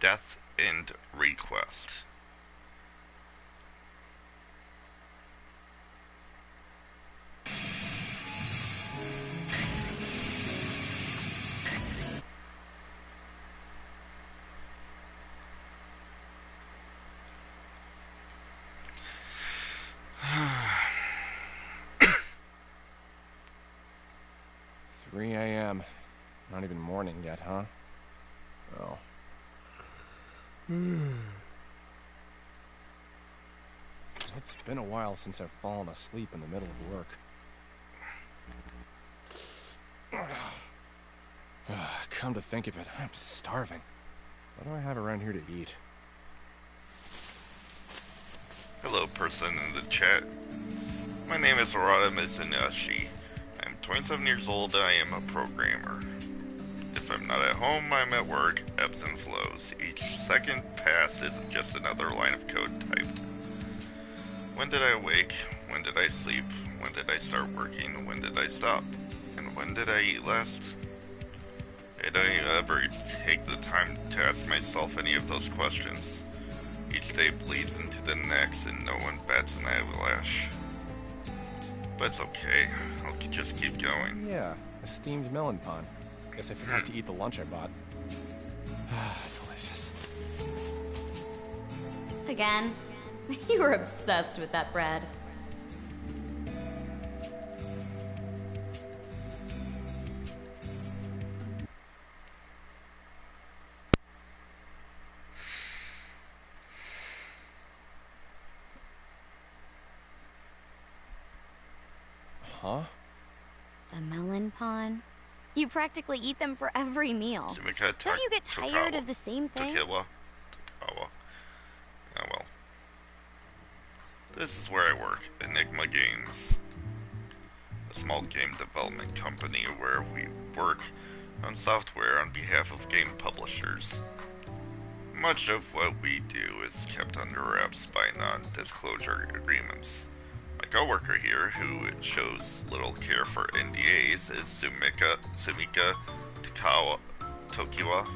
Death and Request. Three a.m. Not even morning yet, huh? Oh. It's been a while since I've fallen asleep in the middle of work. Come to think of it, I'm starving. What do I have around here to eat? Hello, person in the chat. My name is Arata Mizunashi. I'm 27 years old and I am a programmer. If I'm not at home, I'm at work, ebbs and flows. Each second passed is just another line of code typed. When did I awake? When did I sleep? When did I start working? When did I stop? And when did I eat last? I don't ever take the time to ask myself any of those questions. Each day bleeds into the next and no one bats an eyelash. But it's okay, I'll just keep going. Yeah, a steamed melon pond. Guess I forgot to eat the lunch I bought. Delicious. Again? You were obsessed with that bread. Huh? The melon pond? You practically eat them for every meal. Don't you get tired of the same thing? Tokiwa. Oh well. This is where I work, Enigma Games. A small game development company where we work on software on behalf of game publishers. Much of what we do is kept under wraps by non-disclosure agreements. My coworker here, who shows little care for NDAs, is Sumika Tokiwa,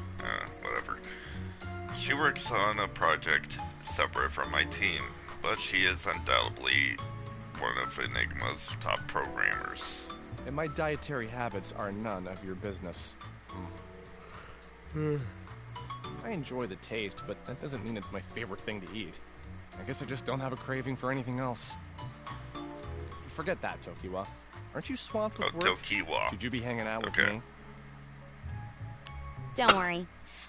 whatever. She works on a project separate from my team, but she is undoubtedly one of Enigma's top programmers. And my dietary habits are none of your business. I enjoy the taste, but that doesn't mean it's my favorite thing to eat. I guess I just don't have a craving for anything else. Forget that, Tokiwa. Aren't you swamped with work? Tokiwa. Should you be hanging out with me? Don't worry.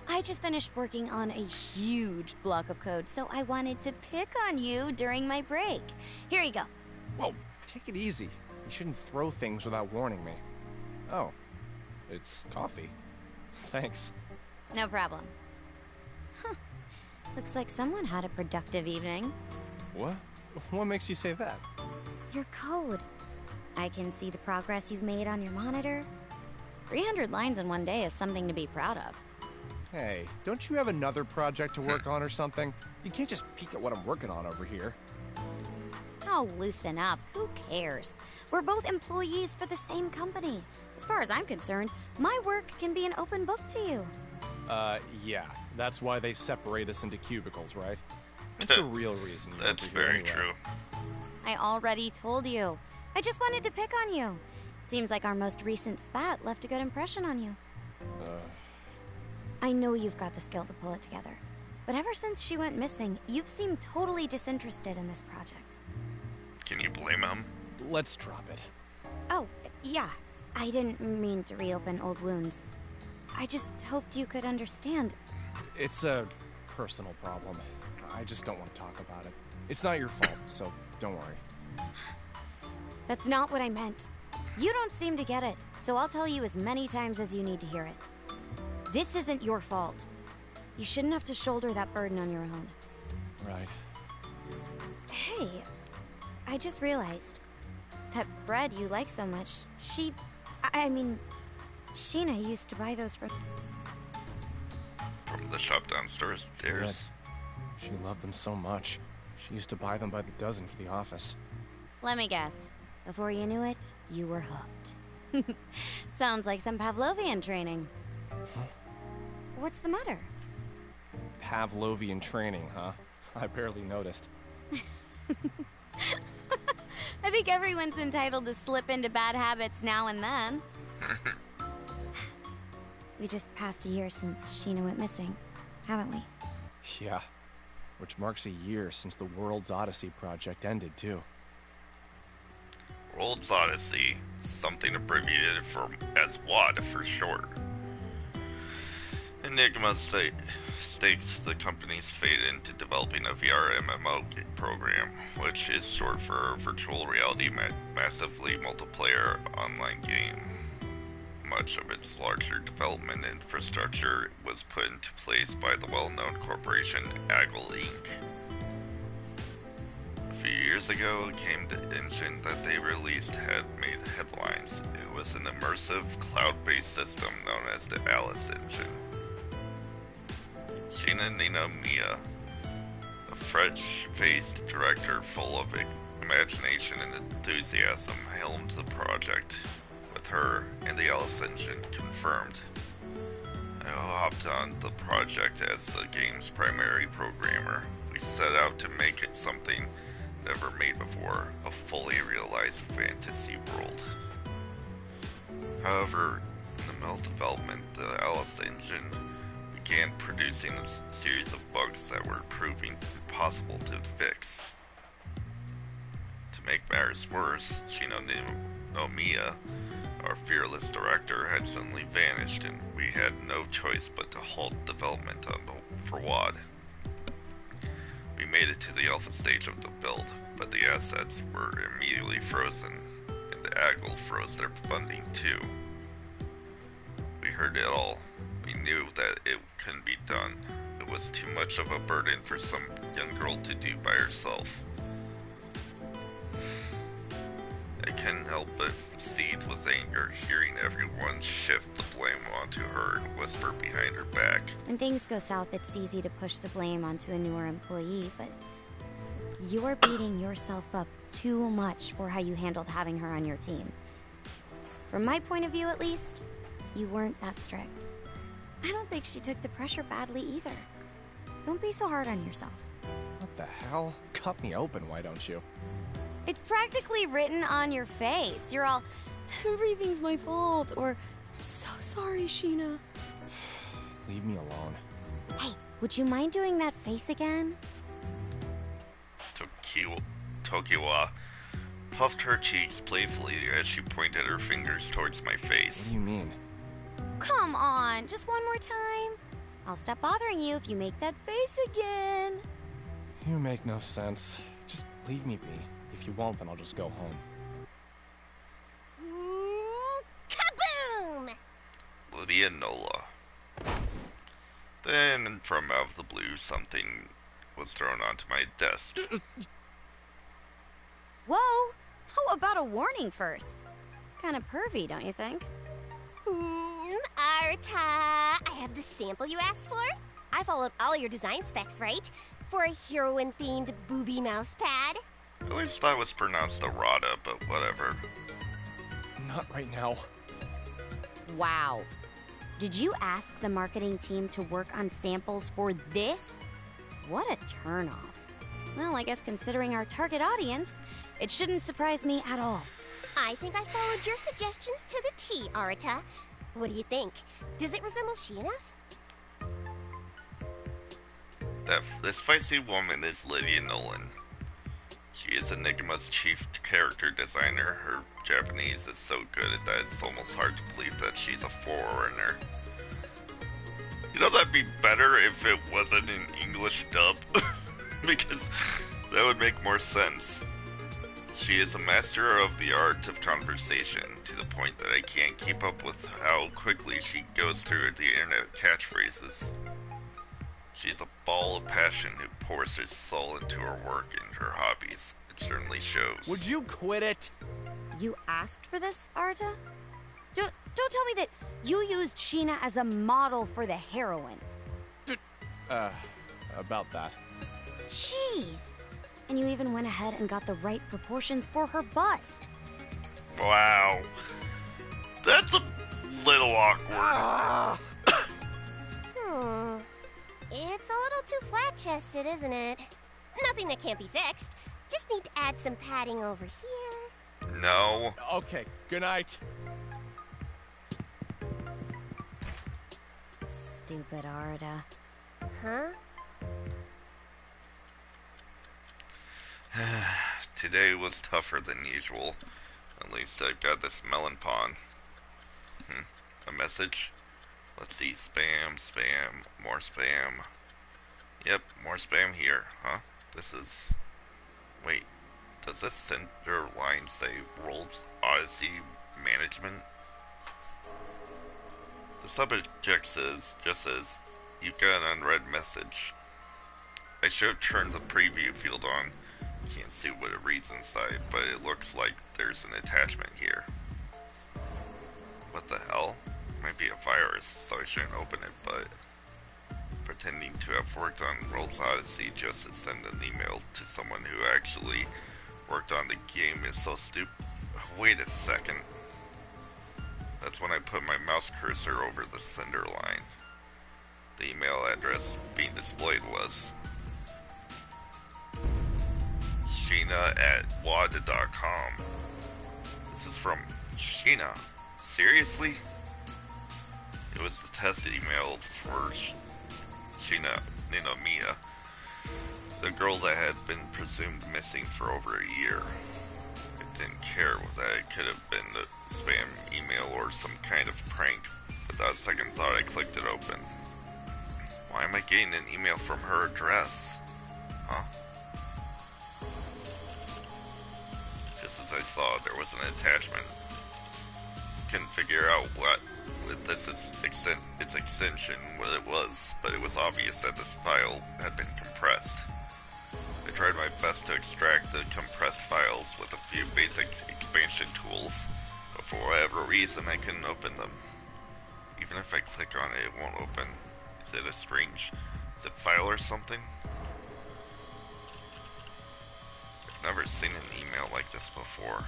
I just finished working on a huge block of code, so I wanted to pick on you during my break. Here you go. Whoa, take it easy. You shouldn't throw things without warning me. Oh, it's coffee. Thanks. No problem. Huh. Looks like someone had a productive evening. What? What makes you say that? Your code. I can see the progress you've made on your monitor. 300 lines in one day is something to be proud of. Hey, don't you have another project to work on or something? You can't just peek at what I'm working on over here. Oh, loosen up. Who cares? We're both employees for the same company. As far as I'm concerned, my work can be an open book to you. Yeah. That's why they separate us into cubicles, right? That's the real reason. That's very true. I already told you. I just wanted to pick on you. Seems like our most recent spat left a good impression on you. I know you've got the skill to pull it together. But ever since she went missing, you've seemed totally disinterested in this project. Can you blame him? Let's drop it. Oh, yeah. I didn't mean to reopen old wounds. I just hoped you could understand. It's a personal problem. I just don't want to talk about it. It's not your fault, so don't worry. That's not what I meant. You don't seem to get it, so I'll tell you as many times as you need to hear it. This isn't your fault. You shouldn't have to shoulder that burden on your own. Right. Hey, I just realized that bread you like so much, I mean, Sheena used to buy those from the shop downstairs. She loved them so much. She used to buy them by the dozen for the office. Let me guess. Before you knew it, you were hooked. Sounds like some Pavlovian training. Huh? What's the matter? Pavlovian training, huh? I barely noticed. I think everyone's entitled to slip into bad habits now and then. We just passed a year since Sheena went missing, haven't we? Yeah, which marks a year since the World's Odyssey project ended, too. World's Odyssey, something abbreviated as WAD for short. Enigma stakes the company's fate into developing a VR MMO program, which is short for Virtual Reality Massively Multiplayer Online Game. Much of its larger development infrastructure was put into place by the well-known corporation Aggle Inc. A few years ago, a game engine that they released had made headlines. It was an immersive, cloud-based system known as the Alice Engine. Sheena Ninomiya, a fresh-faced director full of imagination and enthusiasm, helmed the project. With her and the Alice Engine confirmed, I hopped on the project as the game's primary programmer. We set out to make it something never made before, a fully realized fantasy world. However, in the middle of development, the Alice Engine began producing a series of bugs that were proving impossible to fix. To make matters worse, Sheena Ninomiya, our fearless director, had suddenly vanished, and we had no choice but to halt development for WAD. We made it to the alpha stage of the build, but the assets were immediately frozen, and Aggle froze their funding too. We heard it all. We knew that it couldn't be done. It was too much of a burden for some young girl to do by herself. I couldn't help but seethe with anger, hearing everyone shift the blame onto her and whisper behind her back. When things go south, it's easy to push the blame onto a newer employee, but you're beating yourself up too much for how you handled having her on your team. From my point of view, at least, you weren't that strict. I don't think she took the pressure badly either. Don't be so hard on yourself. What the hell? Cut me open, why don't you? It's practically written on your face. You're all, everything's my fault, or, I'm so sorry, Sheena. Leave me alone. Hey, would you mind doing that face again? Tokiwa puffed her cheeks playfully as she pointed her fingers towards my face. What do you mean? Come on, just one more time. I'll stop bothering you if you make that face again. You make no sense. Just leave me be. If you won't, then I'll just go home. Kaboom! Lydia Nola. Then, from out of the blue, something was thrown onto my desk. Whoa! How about a warning first? Kinda pervy, don't you think? Arta, I have the sample you asked for. I followed all your design specs, right? For a heroine-themed booby mouse pad. At least that was pronounced errata, but whatever. Not right now. Wow. Did you ask the marketing team to work on samples for this? What a turnoff. Well, I guess considering our target audience, it shouldn't surprise me at all. I think I followed your suggestions to the T, Arta. What do you think? Does it resemble she enough? This feisty woman is Lydia Nolan. She is Enigma's chief character designer. Her Japanese is so good that it's almost hard to believe that she's a foreigner. You know, that'd be better if it wasn't in English dub, because that would make more sense. She is a master of the art of conversation, to the point that I can't keep up with how quickly she goes through the internet catchphrases. She's a ball of passion who pours her soul into her work and her hobbies. It certainly shows. Would you quit it? You asked for this, Arta? Don't tell me that you used Sheena as a model for the heroine. About that. Jeez. And you even went ahead and got the right proportions for her bust. Wow. That's a little awkward. It's a little too flat-chested, isn't it? Nothing that can't be fixed. Just need to add some padding over here. No. Okay, good night. Stupid Arda. Huh? Today was tougher than usual. At least I got this melon pawn. A message? Let's see. Spam, spam, more spam. Yep, more spam here, huh? This is... Wait, does this center line say World's Odyssey Management? The subject just says, you've got an unread message. I should have turned the preview field on. Can't see what it reads inside, but it looks like there's an attachment here. What the hell? Might be a virus, so I shouldn't open it, but pretending to have worked on World's Odyssey just to send an email to someone who actually worked on the game is so stupid. Wait a second. That's when I put my mouse cursor over the sender line. The email address being displayed was Sheena@wada.com. This is from Sheena. Seriously? It was the test email for Sheena Ninomiya, the girl that had been presumed missing for over a year. I didn't care that it could have been a spam email or some kind of prank. Without a second thought, I clicked it open. Why am I getting an email from her address? Huh? Just as I saw, there was an attachment. Couldn't figure out what with this its extension what it was, but it was obvious that this file had been compressed. I tried my best to extract the compressed files with a few basic expansion tools, but for whatever reason I couldn't open them. Even if I click on it, it won't open. Is it a strange zip file or something? I've never seen an email like this before.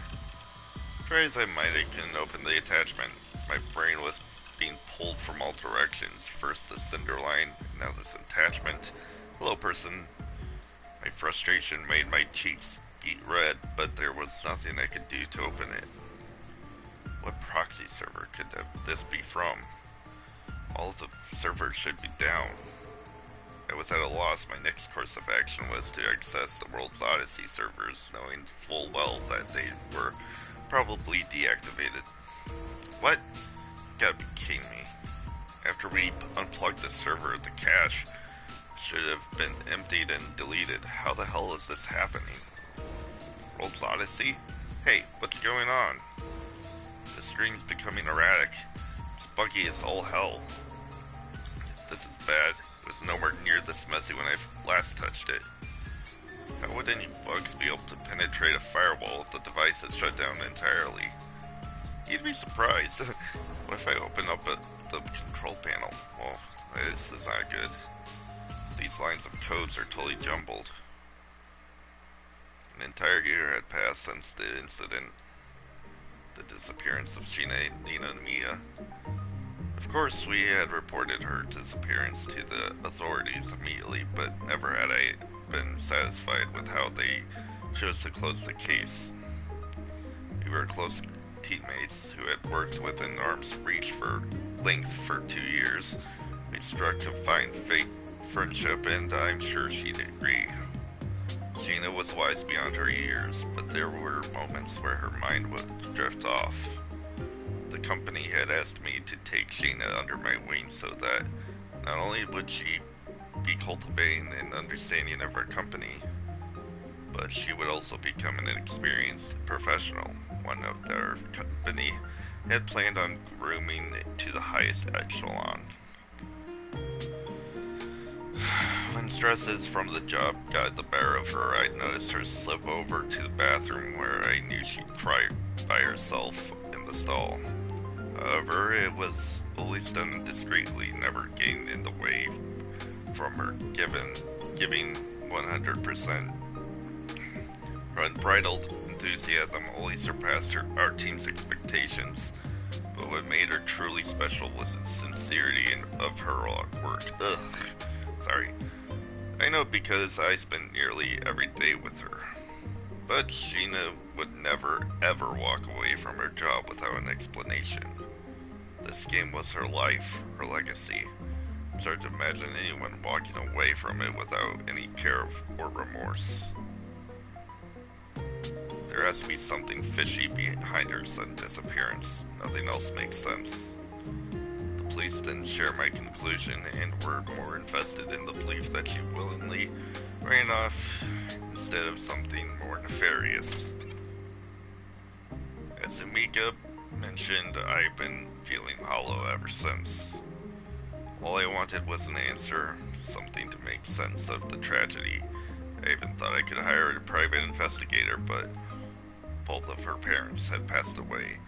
Try as I might, I couldn't open the attachment. My brain was being pulled from all directions. First the sender line, now this attachment. Hello, person. My frustration made my cheeks beat red, but there was nothing I could do to open it. What proxy server could this be from? All of the servers should be down. I was at a loss. My next course of action was to access the World's Odyssey servers, knowing full well that they were probably deactivated. What? You gotta be kidding me. After we unplugged the server, the cache should have been emptied and deleted. How the hell is this happening? World's Odyssey? Hey, what's going on? The screen's becoming erratic. It's buggy as all hell. This is bad. It was nowhere near this messy when I last touched it. How would any bugs be able to penetrate a firewall if the device is shut down entirely? You'd be surprised. What if I open up the control panel? Well, this is not good. These lines of codes are totally jumbled. An entire year had passed since the incident. The disappearance of Sheena Ninomiya. Of course, we had reported her disappearance to the authorities immediately, but never had I been satisfied with how they chose to close the case. We were close teammates who had worked within arm's reach for 2 years. We struck a fine friendship, and I'm sure she'd agree. Sheena was wise beyond her years, but there were moments where her mind would drift off. The company had asked me to take Sheena under my wing so that not only would she be cultivating an understanding of our company, but she would also become an experienced professional, one of our company had planned on grooming to the highest echelon. When stresses from the job got the better of her, I noticed her slip over to the bathroom where I knew she'd cry by herself in the stall. However, it was always done discreetly, never getting in the way from her giving 100%. Her unbridled enthusiasm only surpassed our team's expectations, but what made her truly special was its sincerity of her work. Ugh. Sorry. I know because I spend nearly every day with her. But Sheena would never, ever walk away from her job without an explanation. This game was her life, her legacy. It's hard to imagine anyone walking away from it without any care or remorse. There has to be something fishy behind her sudden disappearance. Nothing else makes sense. The police didn't share my conclusion and were more invested in the belief that she willingly ran off instead of something more nefarious. As Sumika mentioned, I've been feeling hollow ever since. All I wanted was an answer, something to make sense of the tragedy. I even thought I could hire a private investigator, but both of her parents had passed away.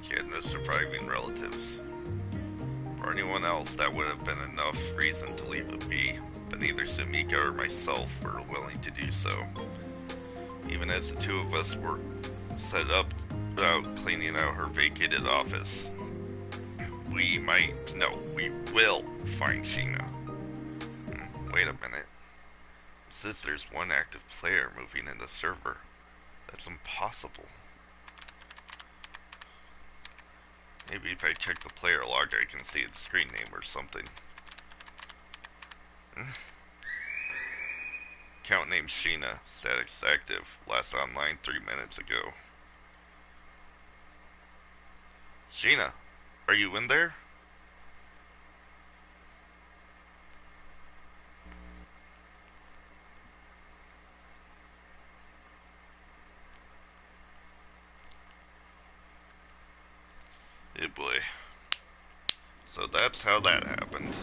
She had no surviving relatives. For anyone else, that would have been enough reason to leave it be, but neither Sumika or myself were willing to do so. Even as the two of us were set up about cleaning out her vacated office. We will find Sheena. Wait a minute. It says there's one active player moving in the server. That's impossible. Maybe if I check the player log I can see its screen name or something. Account name Sheena. Status active. Last online 3 minutes ago. Sheena, are you in there? Oh boy. So that's how that happened.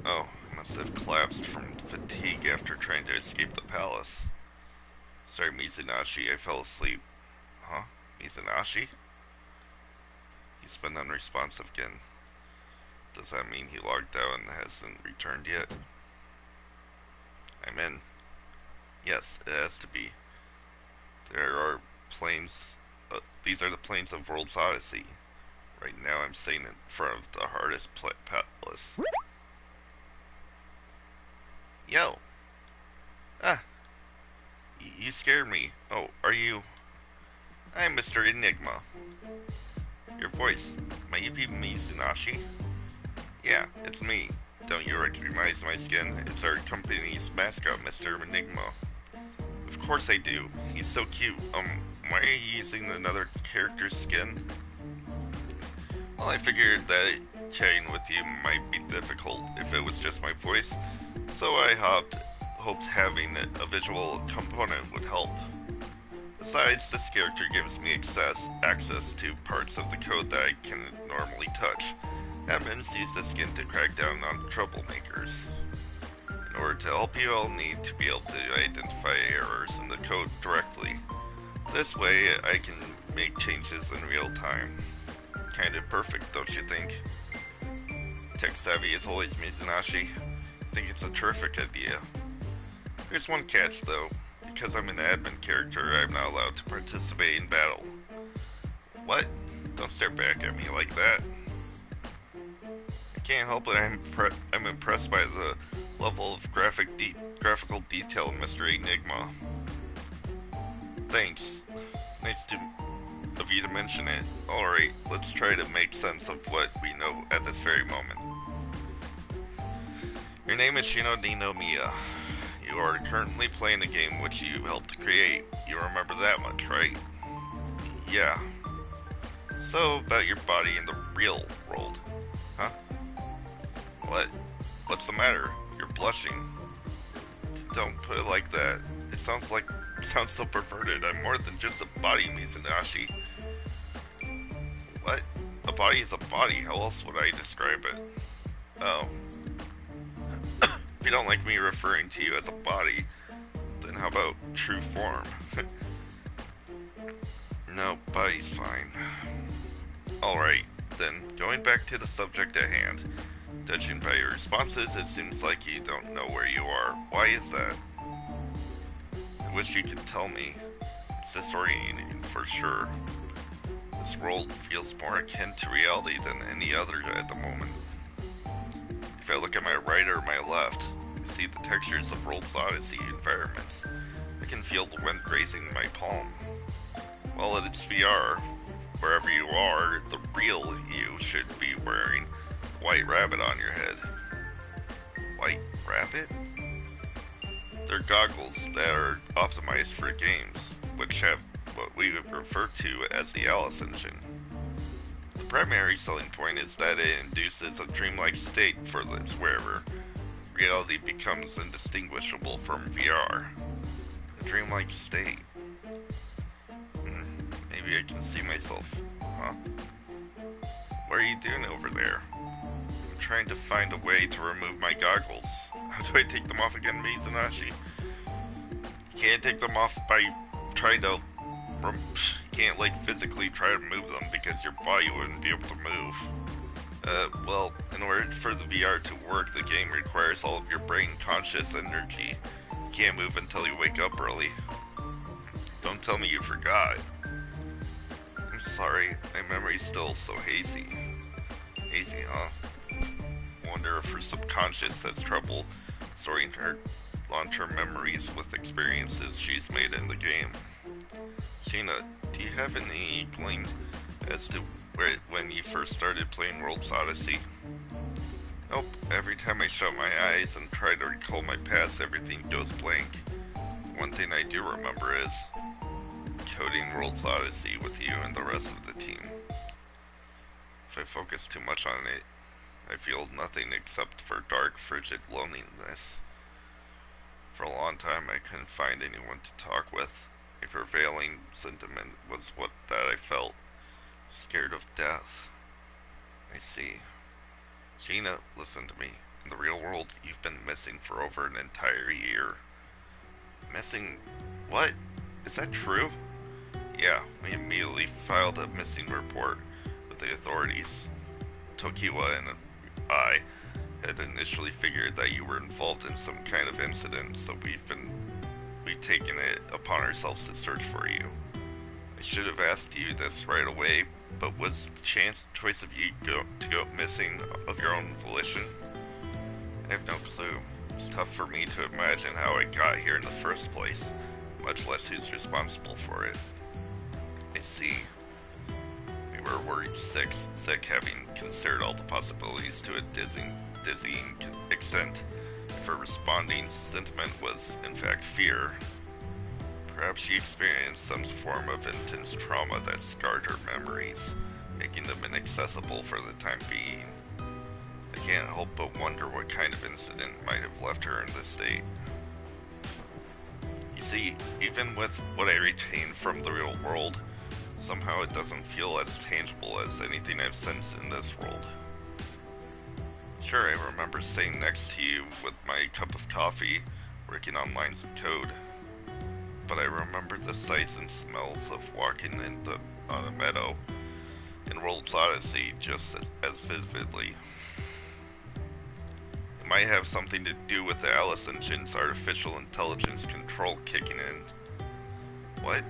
Oh, must have collapsed from fatigue after trying to escape the palace. Sorry, Mizunashii, I fell asleep. Huh? Mizunashii? He's been unresponsive again. Does that mean he logged out and hasn't returned yet? I'm in. Yes, it has to be. There are planes. These are the planes of World's Odyssey. Right now I'm sitting in front of the hardest palace. Yo! Ah! You scared me. Oh, are you... I'm Mr. Enigma. Your voice. Might you be Mizunashii? Yeah, it's me. Don't you recognize my skin? It's our company's mascot, Mr. Enigma. Of course I do. He's so cute. Why are you using another character's skin? Well, I figured that chatting with you might be difficult if it was just my voice, so I hoped having a visual component would help. Besides, this character gives me access to parts of the code that I can normally touch. Admins use the skin to crack down on troublemakers. In order to help you, I'll need to be able to identify errors in the code directly. This way, I can make changes in real time. Kinda perfect, don't you think? Tech savvy as always, Mizunashii. I think it's a terrific idea. There's one catch though. Because I'm an admin character, I'm not allowed to participate in battle. What? Don't stare back at me like that. I can't help it, I'm impressed by the level of graphical detail in Mr. Enigma. Thanks. Nice of you to mention it. Alright, let's try to make sense of what we know at this very moment. Your name is Shino Ninomiya. You are currently playing a game which you helped to create. You remember that much, right? Yeah. So, about your body in the real world. Huh? What? What's the matter? You're blushing. Don't put it like that. It sounds so perverted. I'm more than just a body, Mizunashii. What? A body is a body. How else would I describe it? Oh. If you don't like me referring to you as a body, then how about true form? No, body's fine. Alright, then going back to the subject at hand. Judging by your responses, it seems like you don't know where you are. Why is that? I wish you could tell me. It's disorienting for sure. The This world feels more akin to reality than any other at the moment. If I look at my right or my left, I see the textures of World's Odyssey environments. I can feel the wind grazing my palm. Well, it's VR. Wherever you are, the real you should be wearing a white rabbit on your head. White rabbit? They're goggles that are optimized for games, which have what we would refer to as the Alice engine. The primary selling point is that it induces a dreamlike state for its wearer. Reality becomes indistinguishable from VR. A dreamlike state. Maybe I can see myself, huh? What are you doing over there? I'm trying to find a way to remove my goggles. How do I take them off again, Mizunashii? You can't take them off by trying to... You can't, like, physically try to move them because your body wouldn't be able to move. Well, in order for the VR to work, the game requires all of your brain-conscious energy. You can't move until you wake up early. Don't tell me you forgot. I'm sorry, my memory's still so hazy. Hazy, huh? Wonder if her subconscious has trouble storing her long-term memories with experiences she's made in the game. Sheena, do you have any inkling as to when you first started playing World's Odyssey? Nope, every time I shut my eyes and try to recall my past, everything goes blank. One thing I do remember is coding World's Odyssey with you and the rest of the team. If I focus too much on it, I feel nothing except for dark, frigid loneliness. For a long time, I couldn't find anyone to talk with. A prevailing sentiment was that I felt, scared of death. I see. Sheena, listen to me. In the real world, you've been missing for over an entire year. Missing? What? Is that true? Yeah, we immediately filed a missing report with the authorities. Tokiwa and I had initially figured that you were involved in some kind of incident, so we've taken it upon ourselves to search for you. I should have asked you this right away, but was the choice of you to go missing of your own volition? I have no clue. It's tough for me to imagine how I got here in the first place, much less who's responsible for it. I see. We were worried sick, having considered all the possibilities to a dizzying extent. If her responding sentiment was, in fact, fear, perhaps she experienced some form of intense trauma that scarred her memories, making them inaccessible for the time being. I can't help but wonder what kind of incident might have left her in this state. You see, even with what I retained from the real world, somehow it doesn't feel as tangible as anything I've sensed in this world. Sure, I remember sitting next to you with my cup of coffee, working on lines of code. But I remember the sights and smells of walking on a meadow in World's Odyssey just as vividly. It might have something to do with the Alice engine's artificial intelligence control kicking in. What?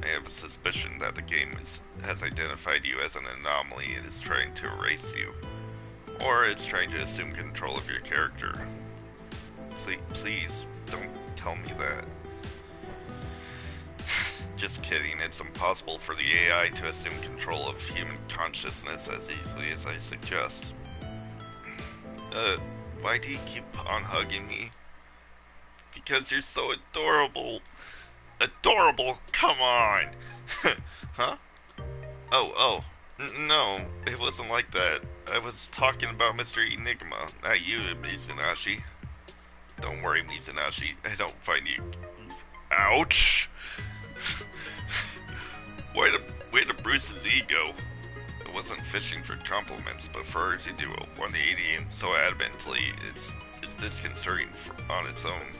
I have a suspicion that the game has identified you as an anomaly and is trying to erase you. Or it's trying to assume control of your character. Please, don't tell me that. Just kidding, it's impossible for the AI to assume control of human consciousness as easily as I suggest. Why do you keep on hugging me? Because you're so adorable. Adorable, come on! Huh? Oh, no, it wasn't like that. I was talking about Mr. Enigma, not you, Mizunashii. Don't worry, Mizunashii, I don't find you... Ouch! Way to bruise his ego. I wasn't fishing for compliments, but for her to do a 180 and so adamantly, it's disconcerting on its own.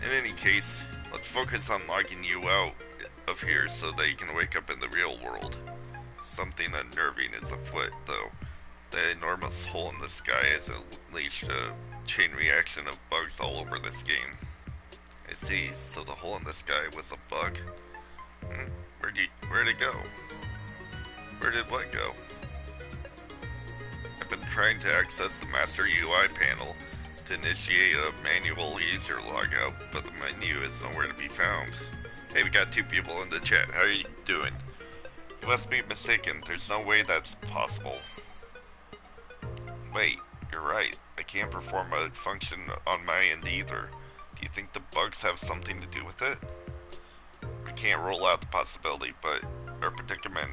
In any case, let's focus on logging you out of here so that you can wake up in the real world. Something unnerving is afoot, though. The enormous hole in the sky has unleashed a chain reaction of bugs all over this game. I see, so the hole in the sky was a bug. Where'd it go? Where did what go? I've been trying to access the Master UI panel to initiate a manual user logout, but the menu is nowhere to be found. Hey, we got 2 people in the chat. How are you doing? You must be mistaken. There's no way that's possible. Wait, you're right. I can't perform a function on my end either. Do you think the bugs have something to do with it? I can't rule out the possibility, but our predicament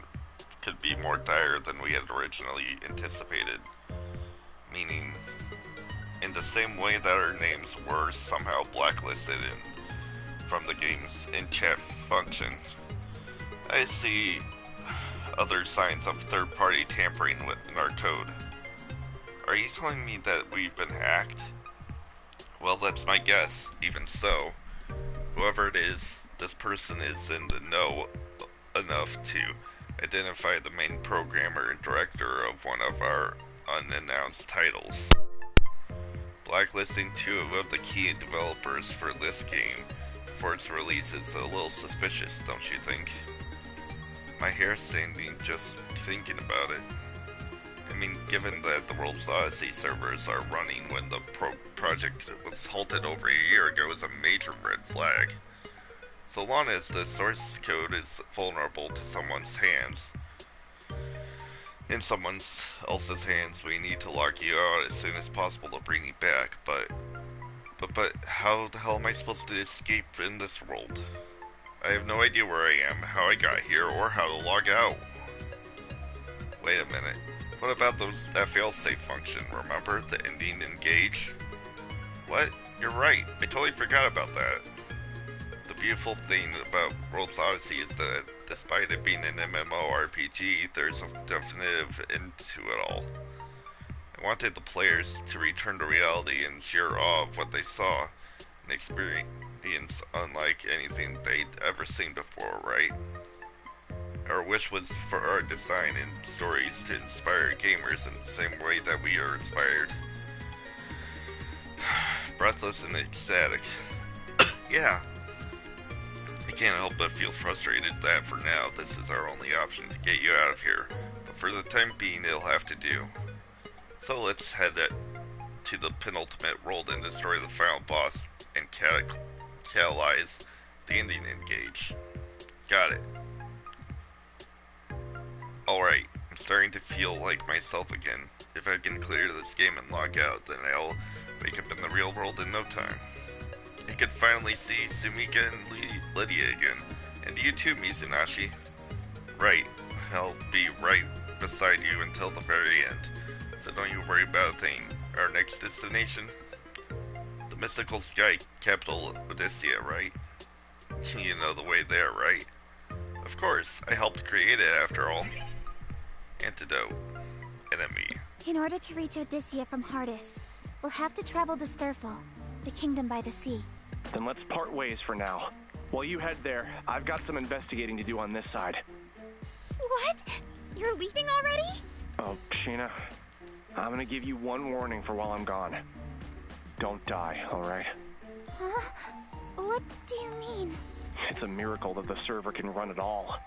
could be more dire than we had originally anticipated. Meaning, in the same way that our names were somehow blacklisted from the game's in-chat function, I see other signs of third-party tampering in our code. Are you telling me that we've been hacked? Well, that's my guess. Even so, whoever it is, this person is in the know enough to identify the main programmer and director of one of our unannounced titles. Blacklisting 2 of the key developers for this game before its release is a little suspicious, don't you think? My hair's standing just thinking about it. I mean, given that the World's Odyssey servers are running when the project was halted over a year ago is a major red flag. So long as the source code is vulnerable to someone's hands, in someone else's hands, we need to lock you out as soon as possible to bring you back, but how the hell am I supposed to escape in this world? I have no idea where I am, how I got here, or how to log out. Wait a minute. What about that failsafe function, remember? The ending engage? What? You're right. I totally forgot about that. The beautiful thing about World's Odyssey is that, despite it being an MMORPG, there's a definitive end to it all. I wanted the players to return to reality in sheer awe of what they saw, an experience unlike anything they'd ever seen before, right? Our wish was for our design and stories to inspire gamers in the same way that we are inspired. Breathless and ecstatic. Yeah. I can't help but feel frustrated that for now this is our only option to get you out of here, but for the time being it'll have to do. So let's head to the penultimate world and destroy the final boss and catalyze the ending engage. Got it. Alright, I'm starting to feel like myself again. If I can clear this game and log out, then I'll wake up in the real world in no time. I can finally see Sumika and Lydia again. And you too, Mizunaishi. Right, I'll be right beside you until the very end. So don't you worry about a thing. Our next destination? The mystical sky capital, Odysseia, right? You know the way there, right? Of course, I helped create it after all. Antidote. Enemy. In order to reach Odysseia from Hardis, we'll have to travel to Sturfall, the kingdom by the sea. Then let's part ways for now. While you head there, I've got some investigating to do on this side. What? You're leaving already? Oh, Sheena, I'm gonna give you one warning for while I'm gone. Don't die, alright? Huh? What do you mean? It's a miracle that the server can run at all.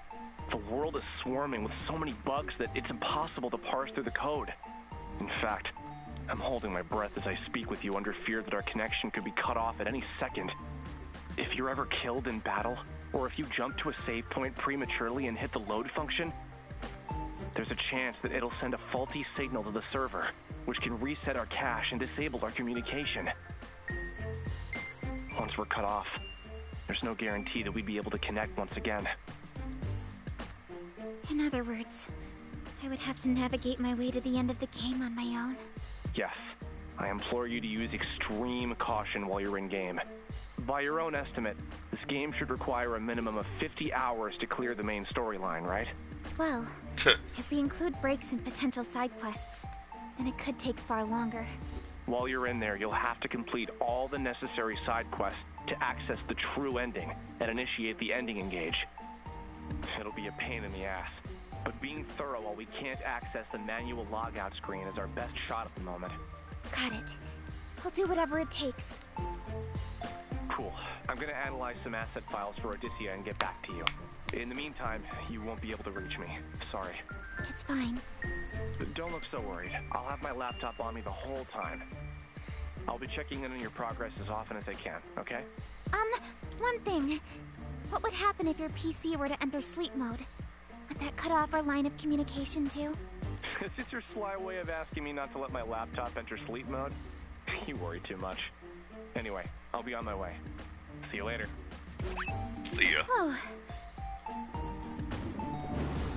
The world is swarming with so many bugs that it's impossible to parse through the code. In fact, I'm holding my breath as I speak with you under fear that our connection could be cut off at any second. If you're ever killed in battle, or if you jump to a save point prematurely and hit the load function, there's a chance that it'll send a faulty signal to the server, which can reset our cache and disable our communication. Once we're cut off, there's no guarantee that we'd be able to connect once again. In other words, I would have to navigate my way to the end of the game on my own. Yes, I implore you to use extreme caution while you're in-game. By your own estimate, this game should require a minimum of 50 hours to clear the main storyline, right? Well, if we include breaks and potential side quests, then it could take far longer. While you're in there, you'll have to complete all the necessary side quests to access the true ending and initiate the ending engage. It'll be a pain in the ass, but being thorough while we can't access the manual logout screen is our best shot at the moment. Got it. I'll do whatever it takes. Cool. I'm gonna analyze some asset files for Odysseia and get back to you. In the meantime, you won't be able to reach me. Sorry. It's fine. Don't look so worried. I'll have my laptop on me the whole time. I'll be checking in on your progress as often as I can, okay? One thing. What would happen if your PC were to enter sleep mode? Would that cut off our line of communication too? Is this your sly way of asking me not to let my laptop enter sleep mode? You worry too much. Anyway, I'll be on my way. See you later. See ya. Oh.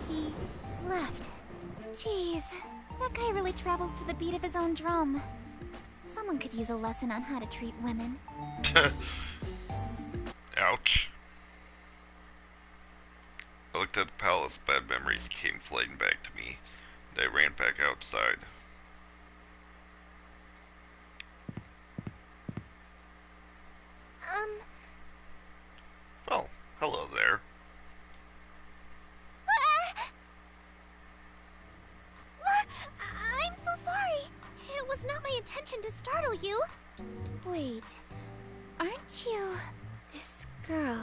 He left. Jeez, that guy really travels to the beat of his own drum. Someone could use a lesson on how to treat women. Ouch. I looked at the palace, bad memories came flooding back to me, and I ran back outside. Well, hello there. I'm so sorry. It was not my intention to startle you. Wait, aren't you this girl?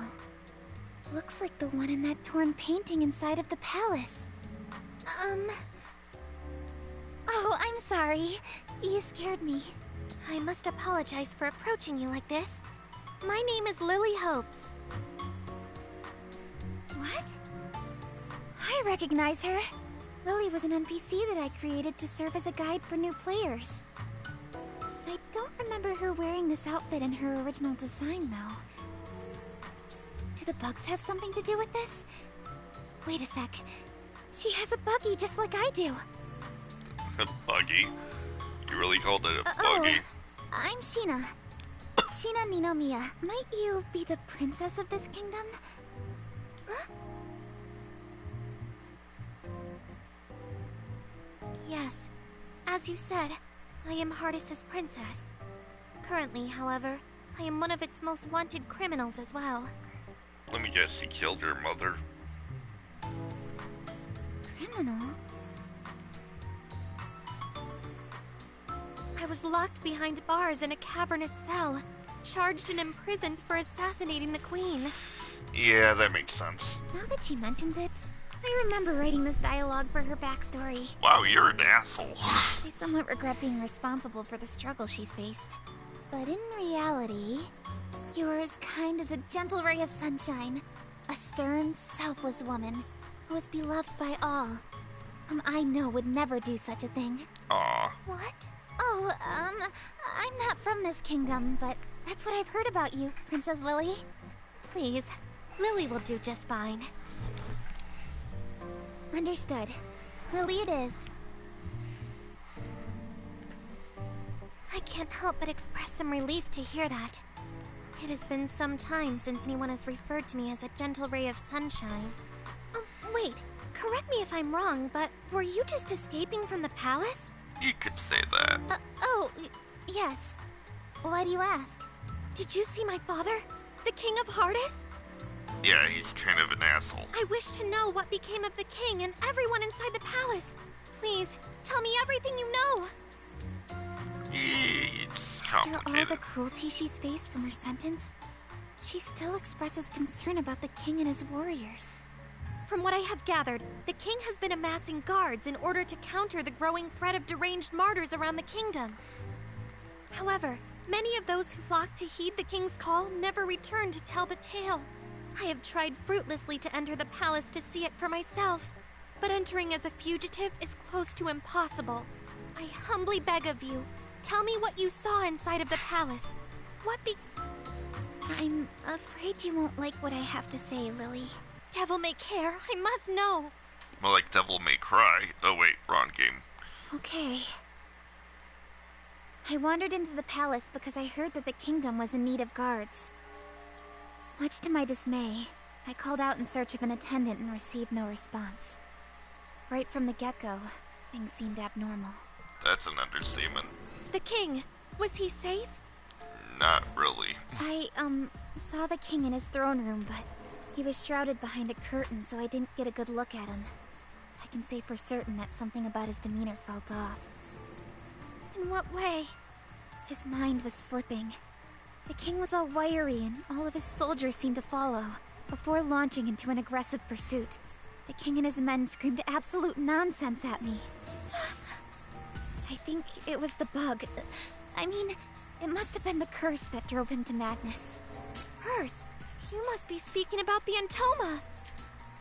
Looks like the one in that torn painting inside of the palace. Oh, I'm sorry. You scared me. I must apologize for approaching you like this. My name is Lily Hopes. What? I recognize her. Lily was an NPC that I created to serve as a guide for new players. I don't remember her wearing this outfit in her original design, though. Do the bugs have something to do with this? Wait a sec. She has a buggy just like I do. A buggy? You really called it a buggy? I'm Sheena. Sheena Ninomiya. Might you be the princess of this kingdom? Huh? Yes. As you said, I am Hardis's princess. Currently, however, I am one of its most wanted criminals as well. Let me guess, he killed your mother? Criminal? I was locked behind bars in a cavernous cell, charged and imprisoned for assassinating the queen. Yeah, that makes sense. Now that she mentions it, I remember writing this dialogue for her backstory. Wow, you're an asshole. I somewhat regret being responsible for the struggle she's faced. But in reality, you're as kind as a gentle ray of sunshine. A stern, selfless woman who is beloved by all, whom I know would never do such a thing. Aw. What? Oh, I'm not from this kingdom, but that's what I've heard about you, Princess Lily. Please, Lily will do just fine. Understood. Lily it is. I can't help but express some relief to hear that. It has been some time since anyone has referred to me as a gentle ray of sunshine. Wait, correct me if I'm wrong, but were you just escaping from the palace? You could say that. Yes. Why do you ask? Did you see my father, the King of Hardis? Yeah, he's kind of an asshole. I wish to know what became of the king and everyone inside the palace. Please, tell me everything you know. It's After all complicated. the cruelty she's faced from her sentence, she still expresses concern about the king and his warriors. From what I have gathered, the king has been amassing guards in order to counter the growing threat of deranged martyrs around the kingdom. However, many of those who flocked to heed the king's call never returned to tell the tale. I have tried fruitlessly to enter the palace to see it for myself, but entering as a fugitive is close to impossible. I humbly beg of you, tell me what you saw inside of the palace. I'm afraid you won't like what I have to say, Lily. Devil may care, I must know. More like Devil May Cry. Oh wait, wrong game. Okay. I wandered into the palace because I heard that the kingdom was in need of guards. Much to my dismay, I called out in search of an attendant and received no response. Right from the get-go, things seemed abnormal. That's an understatement. The king, was he safe? Not really. I, saw the king in his throne room, but he was shrouded behind a curtain, so I didn't get a good look at him. I can say for certain that something about his demeanor felt off. In what way? His mind was slipping. The king was all wiry, and all of his soldiers seemed to follow. Before launching into an aggressive pursuit, the king and his men screamed absolute nonsense at me. I think it was the bug. I mean, it must have been the curse that drove him to madness. Curse? You must be speaking about the Antoma.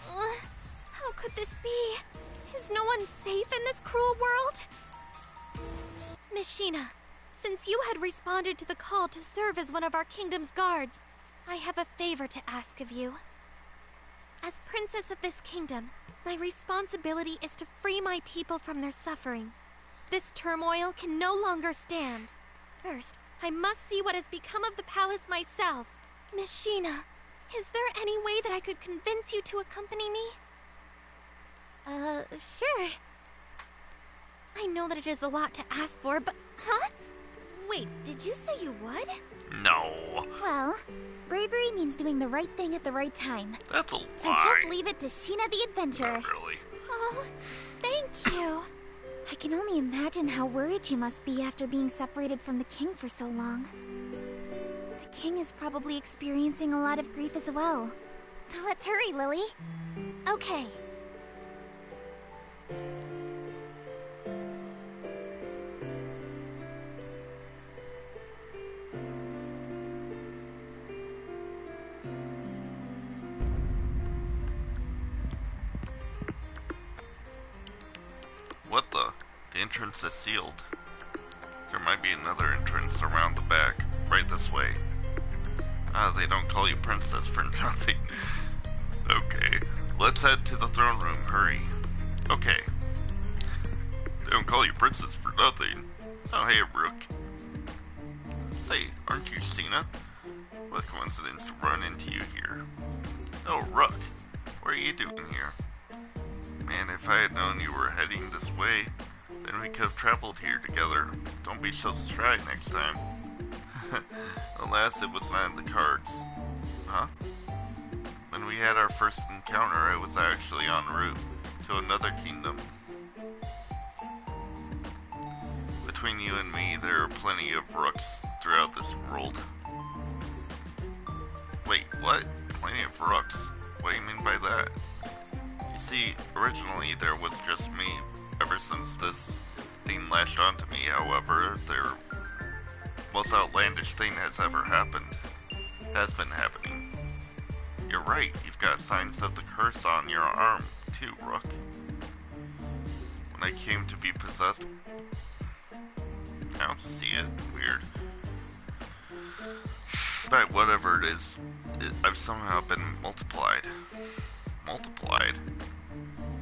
How could this be? Is no one safe in this cruel world? Miss Sheena, since you had responded to the call to serve as one of our kingdom's guards, I have a favor to ask of you. As princess of this kingdom, my responsibility is to free my people from their suffering. This turmoil can no longer stand. First, I must see what has become of the palace myself. Miss Sheena, is there any way that I could convince you to accompany me? Sure. I know that it is a lot to ask for, but... Huh? Wait, did you say you would? No. Well, bravery means doing the right thing at the right time. That's a lie. So just leave it to Sheena the Adventurer. Not really. Oh, thank you. I can only imagine how worried you must be after being separated from the king for so long. The king is probably experiencing a lot of grief as well. So let's hurry, Lily. Okay. What the? The entrance is sealed. There might be another entrance around the back, right this way. They don't call you princess for nothing. Okay, let's head to the throne room, hurry. Okay. They don't call you princess for nothing. Oh, hey, Rook. Say, aren't you Sheena? What coincidence to run into you here. Oh, Rook, what are you doing here? Man, if I had known you were heading this way, then we could have traveled here together. Don't be so shy next time. Alas, it was not in the cards. Huh? When we had our first encounter, I was actually en route to another kingdom. Between you and me, there are plenty of rooks throughout this world. Wait, what? Plenty of rooks? What do you mean by that? You see, originally there was just me. Ever since this thing latched onto me, however, the most outlandish thing has been happening. You're right, you've got signs of the curse on your arm, too, Rook. When I came to be possessed... I don't see it. Weird. But whatever it is, I've somehow been multiplied. Multiplied?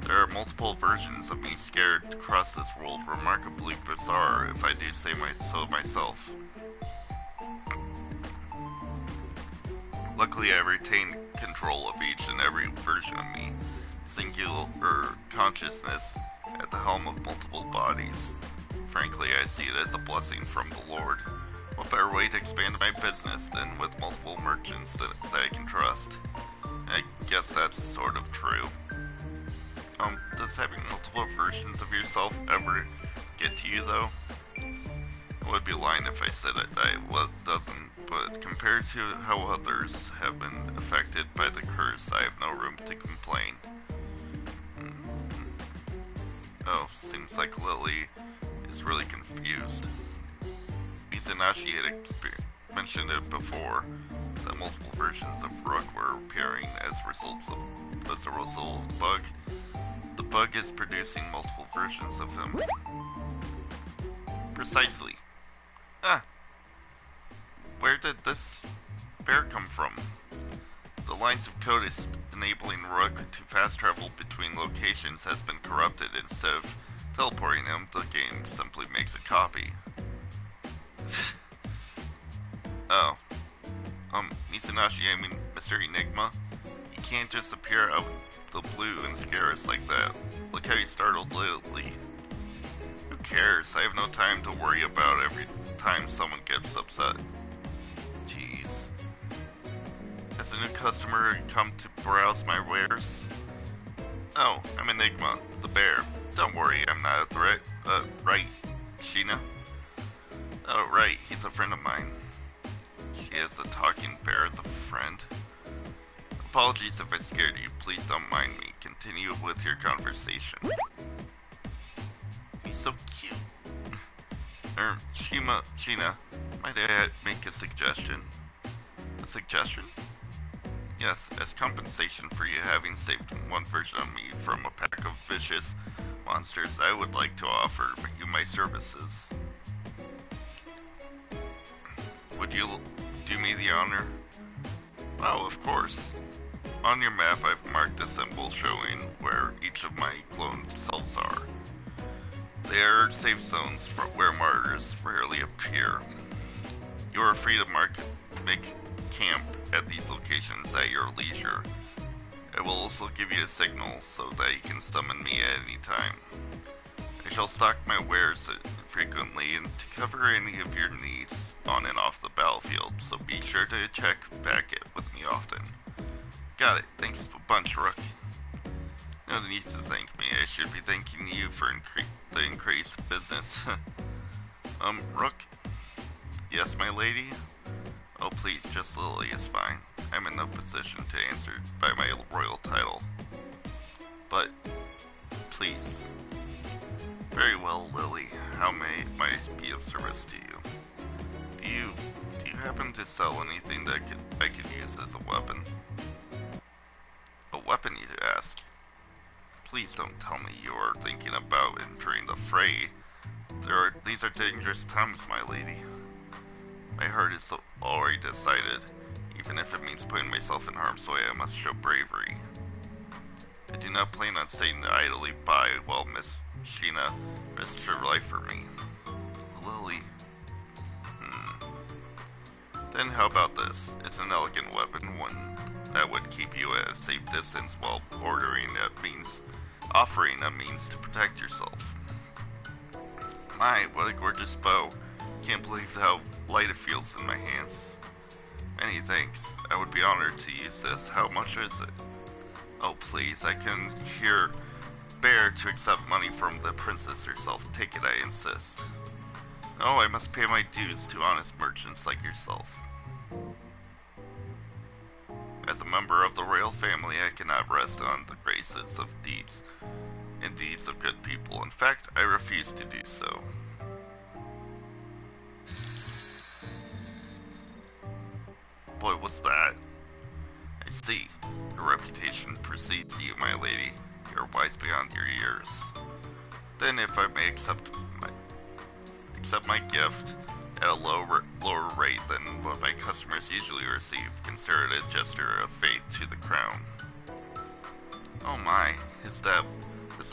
There are multiple versions of me scared to cross this world, remarkably bizarre, if I do say so myself. Luckily, I retain control of each and every version of me, singular consciousness at the helm of multiple bodies. Frankly, I see it as a blessing from the Lord. What better way to expand my business than with multiple merchants that I can trust? I guess that's sort of true. Does having multiple versions of yourself ever get to you, though? I would be lying if I said it doesn't, but compared to how others have been affected by the curse, I have no room to complain. Oh, seems like Lily is really confused. Mizunagi had mentioned it before, that multiple versions of Rook were appearing as a result of the bug. The bug is producing multiple versions of him. Precisely. Where did this bear come from? The lines of code is enabling Rook to fast travel between locations has been corrupted. Instead of teleporting him, the game simply makes a copy. Oh. Mizunagi, I mean Mr. Enigma, you can't just appear out the blue and scare us like that. Look how you startled Lily. Who cares? I have no time to worry about every time someone gets upset. Jeez. Has a new customer come to browse my wares? Oh, I'm Enigma, the bear. Don't worry, I'm not a threat. Right, Sheena? Oh, right, he's a friend of mine. She has a talking bear as a friend. Apologies if I scared you. Please don't mind me. Continue with your conversation. He's so cute. Sheena, might I make a suggestion? A suggestion? Yes, as compensation for you having saved one version of me from a pack of vicious monsters, I would like to offer you my services. Would you do me the honor? Oh, of course. On your map, I've marked a symbol showing where each of my cloned selves are. They are safe zones where martyrs rarely appear. You are free to make camp at these locations at your leisure. I will also give you a signal so that you can summon me at any time. I shall stock my wares frequently and to cover any of your needs on and off the battlefield, so be sure to check back with me often. Got it. Thanks a bunch, Rook. No need to thank me. I should be thanking you for the increased business. Rook? Yes, my lady? Oh, please, just Lily is fine. I'm in no position to answer by my royal title. But, please. Very well, Lily. How may I be of service to you? Do you happen to sell anything that I could use as a weapon? A weapon, you ask? Please don't tell me you're thinking about entering the fray. These are dangerous times, my lady. My heart is already decided. Even if it means putting myself in harm's way, I must show bravery. I do not plan on sitting idly by while Miss Sheena risks her life for me. Lily. Then how about this? It's an elegant weapon, one that would keep you at a safe distance while offering a means to protect yourself. My, what a gorgeous bow. Can't believe how light it feels in my hands. Many thanks. I would be honored to use this. How much is it? Oh, please, I can bear to accept money from the princess herself. Take it, I insist. Oh, I must pay my dues to honest merchants like yourself. As a member of the royal family, I cannot rest on the graces of deeds of good people. In fact, I refuse to do so. What was that? I see. Your reputation precedes you, my lady. You are wise beyond your years. Then, if I may accept my gift at a lower rate than what my customers usually receive, consider it a gesture of faith to the crown. Oh my, is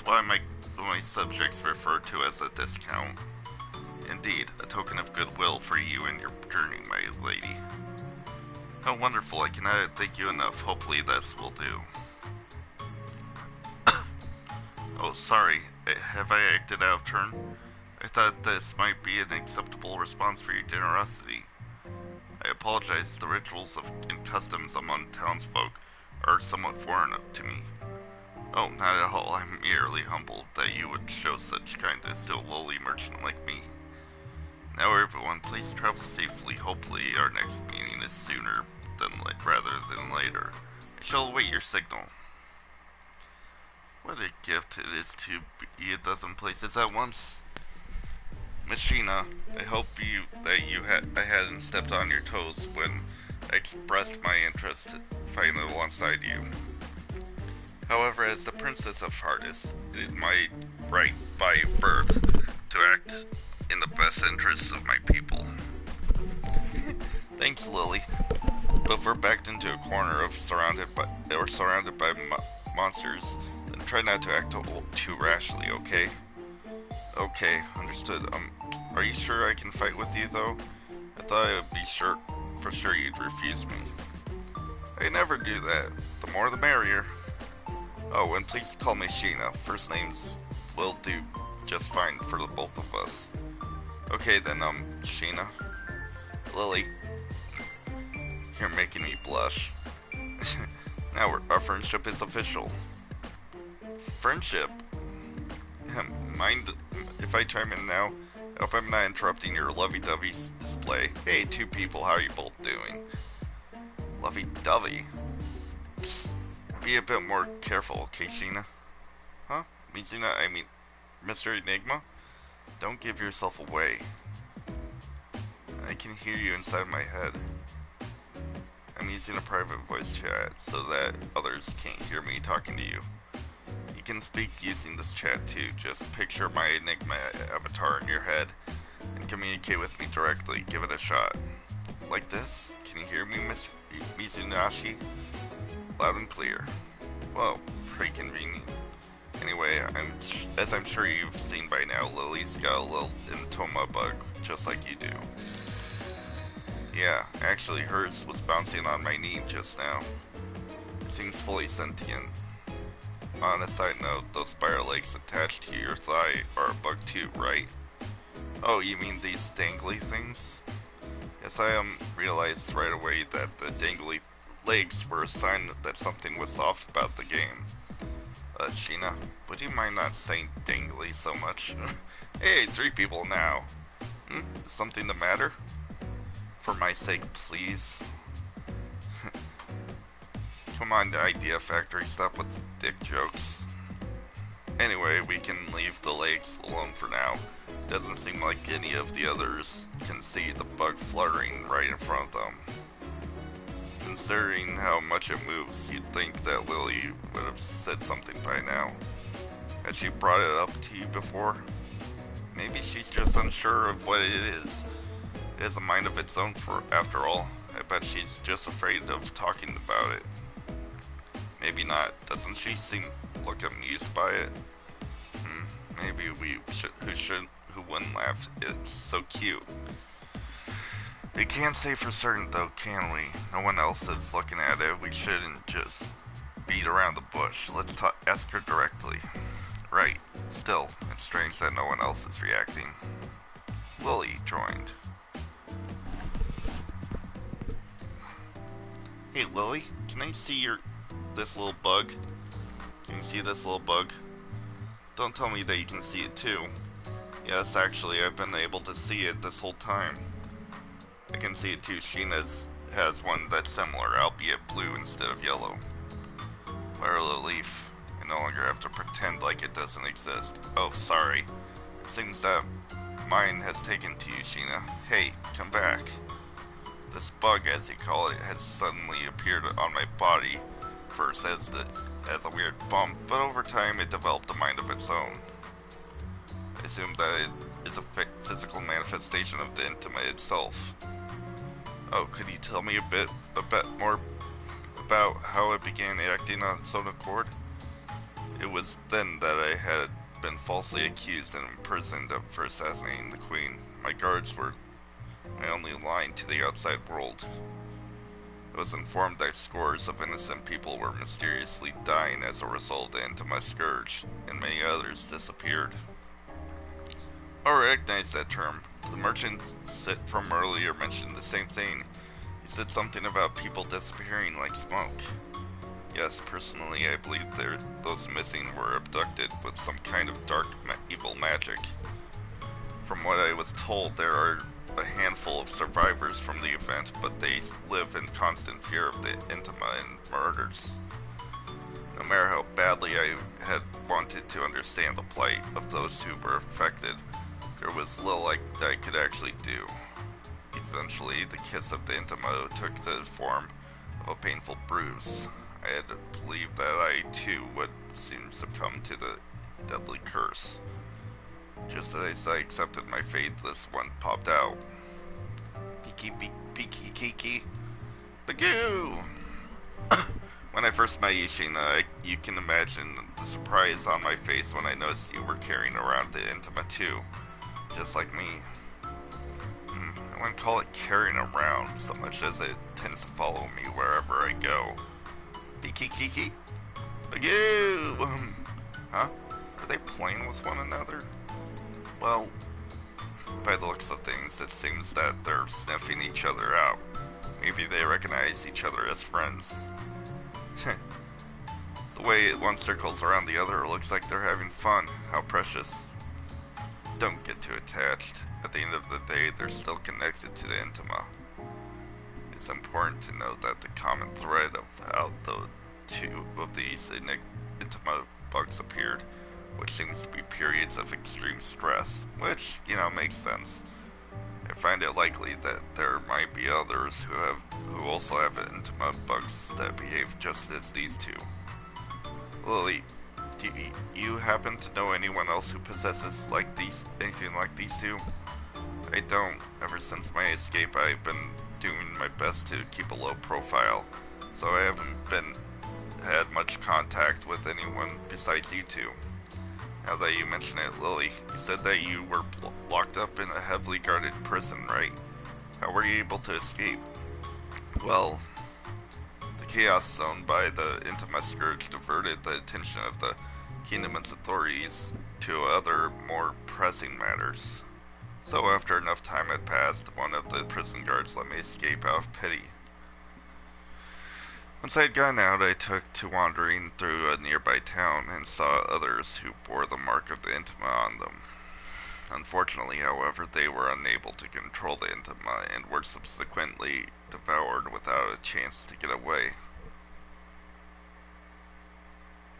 why my subjects refer to as a discount? Indeed, a token of goodwill for you and your journey, my lady. How wonderful, I cannot thank you enough. Hopefully this will do. Oh, sorry, have I acted out of turn? I thought this might be an acceptable response for your generosity. I apologize, the rituals and customs among townsfolk are somewhat foreign to me. Oh, not at all, I'm merely humbled that you would show such kindness to a lowly merchant like me. Now everyone, please travel safely. Hopefully our next meeting is sooner rather than later. I shall await your signal. What a gift it is to be a dozen places at once. Miss Sheena, I hope I hadn't stepped on your toes when I expressed my interest in fighting alongside you. However, as the Princess of Hardis, it is my right by birth to act in the best interests of my people. Thanks, Lily. But if we're backed into a corner surrounded by monsters, then try not to act too rashly, okay? Okay, understood. Are you sure I can fight with you, though? I thought I would be for sure you'd refuse me. I never do that. The more the merrier. Oh, and please call me Sheena. First names will do just fine for the both of us. Okay then, Sheena. Lily. You're making me blush. Now our friendship is official. Friendship? Mind if I chime in now? I hope I'm not interrupting your lovey-dovey display. Hey, two people, how are you both doing? Lovey-dovey? Psst. Be a bit more careful, okay, Sheena? Huh? Mizuna, I mean, Mr. Enigma? Don't give yourself away. I can hear you inside my head. I'm using a private voice chat so that others can't hear me talking to you. You can speak using this chat too. Just picture my Enigma avatar in your head and communicate with me directly. Give it a shot. Like this? Can you hear me, Miss Mizunashi? Loud and clear. Whoa, pretty convenient. Anyway, as I'm sure you've seen by now, Lily's got a little Intoma bug, just like you do. Yeah, actually hers was bouncing on my knee just now. Seems fully sentient. On a side note, those spider legs attached to your thigh are a bug too, right? Oh, you mean these dangly things? Yes, I realized right away that the dangly legs were a sign that something was off about the game. Sheena, would you mind not saying dangly so much? Hey, 3 people now. Is something the matter? For my sake, please. Come on, Idea Factory, stop with the dick jokes. Anyway, we can leave the legs alone for now. Doesn't seem like any of the others can see the bug fluttering right in front of them. Considering how much it moves, you'd think that Lily would have said something by now. Has she brought it up to you before? Maybe she's just unsure of what it is. It has a mind of its own after all. I bet she's just afraid of talking about it. Maybe not. Doesn't she look amused by it? Maybe who wouldn't laugh? It's so cute. We can't say for certain though, can we? No one else is looking at it. We shouldn't just beat around the bush. Let's ask her directly. Right. Still, it's strange that no one else is reacting. Lily joined. Hey Lily, can I see this little bug? Can you see this little bug? Don't tell me that you can see it too. Yes, actually, I've been able to see it this whole time. I can see it too. Sheena has one that's similar, albeit blue instead of yellow. What a relief. I no longer have to pretend like it doesn't exist. Oh, sorry. It seems that mine has taken to you, Sheena. Hey, come back. This bug, as you call it, has suddenly appeared on my body. First as a weird bump, but over time it developed a mind of its own. I assume that it is a physical manifestation of the Intoma itself. Oh, could you tell me a bit more about how it began acting on its own accord? It was then that I had been falsely accused and imprisoned for assassinating the Queen. My guards were my only line to the outside world. I was informed that scores of innocent people were mysteriously dying as a result of the Intoma scourge, and many others disappeared. I recognize that term. The merchant from earlier mentioned the same thing. He said something about people disappearing like smoke. Yes, personally, I believe those missing were abducted with some kind of dark evil magic. From what I was told, there are a handful of survivors from the event, but they live in constant fear of the Intoma and murders. No matter how badly I had wanted to understand the plight of those who were affected, there was little I could actually do. Eventually, the kiss of the Intoma took the form of a painful bruise. I had believed that I too would soon succumb to the deadly curse. Just as I accepted my fate, this one popped out. Peeky, peeky, kiki. Bagoo! When I first met you, Sheena, you can imagine the surprise on my face when I noticed you were carrying around the Intoma too. Just like me. I wouldn't call it carrying around so much as it tends to follow me wherever I go. Peeky, kiki. Bagoo! Huh? Are they playing with one another? Well, by the looks of things, it seems that they're sniffing each other out. Maybe they recognize each other as friends. The way one circles around the other, it looks like they're having fun. How precious. Don't get too attached. At the end of the day, they're still connected to the Intoma. It's important to note that the common thread of how two of these Intima bugs appeared, which seems to be periods of extreme stress, which, makes sense. I find it likely that there might be others who also have Intima bugs that behave just as these two. Lily, do you happen to know anyone else who possesses anything like these two? I don't. Ever since my escape, I've been doing my best to keep a low profile, so I haven't had much contact with anyone besides you two. Now that you mention it, Lily, you said that you were locked up in a heavily guarded prison, right? How were you able to escape? Well, the chaos zone by the Intima Scourge diverted the attention of the Kingdom's authorities to other, more pressing matters. So after enough time had passed, one of the prison guards let me escape out of pity. Once I had gotten out, I took to wandering through a nearby town and saw others who bore the mark of the Intima on them. Unfortunately, however, they were unable to control the Intima and were subsequently devoured without a chance to get away.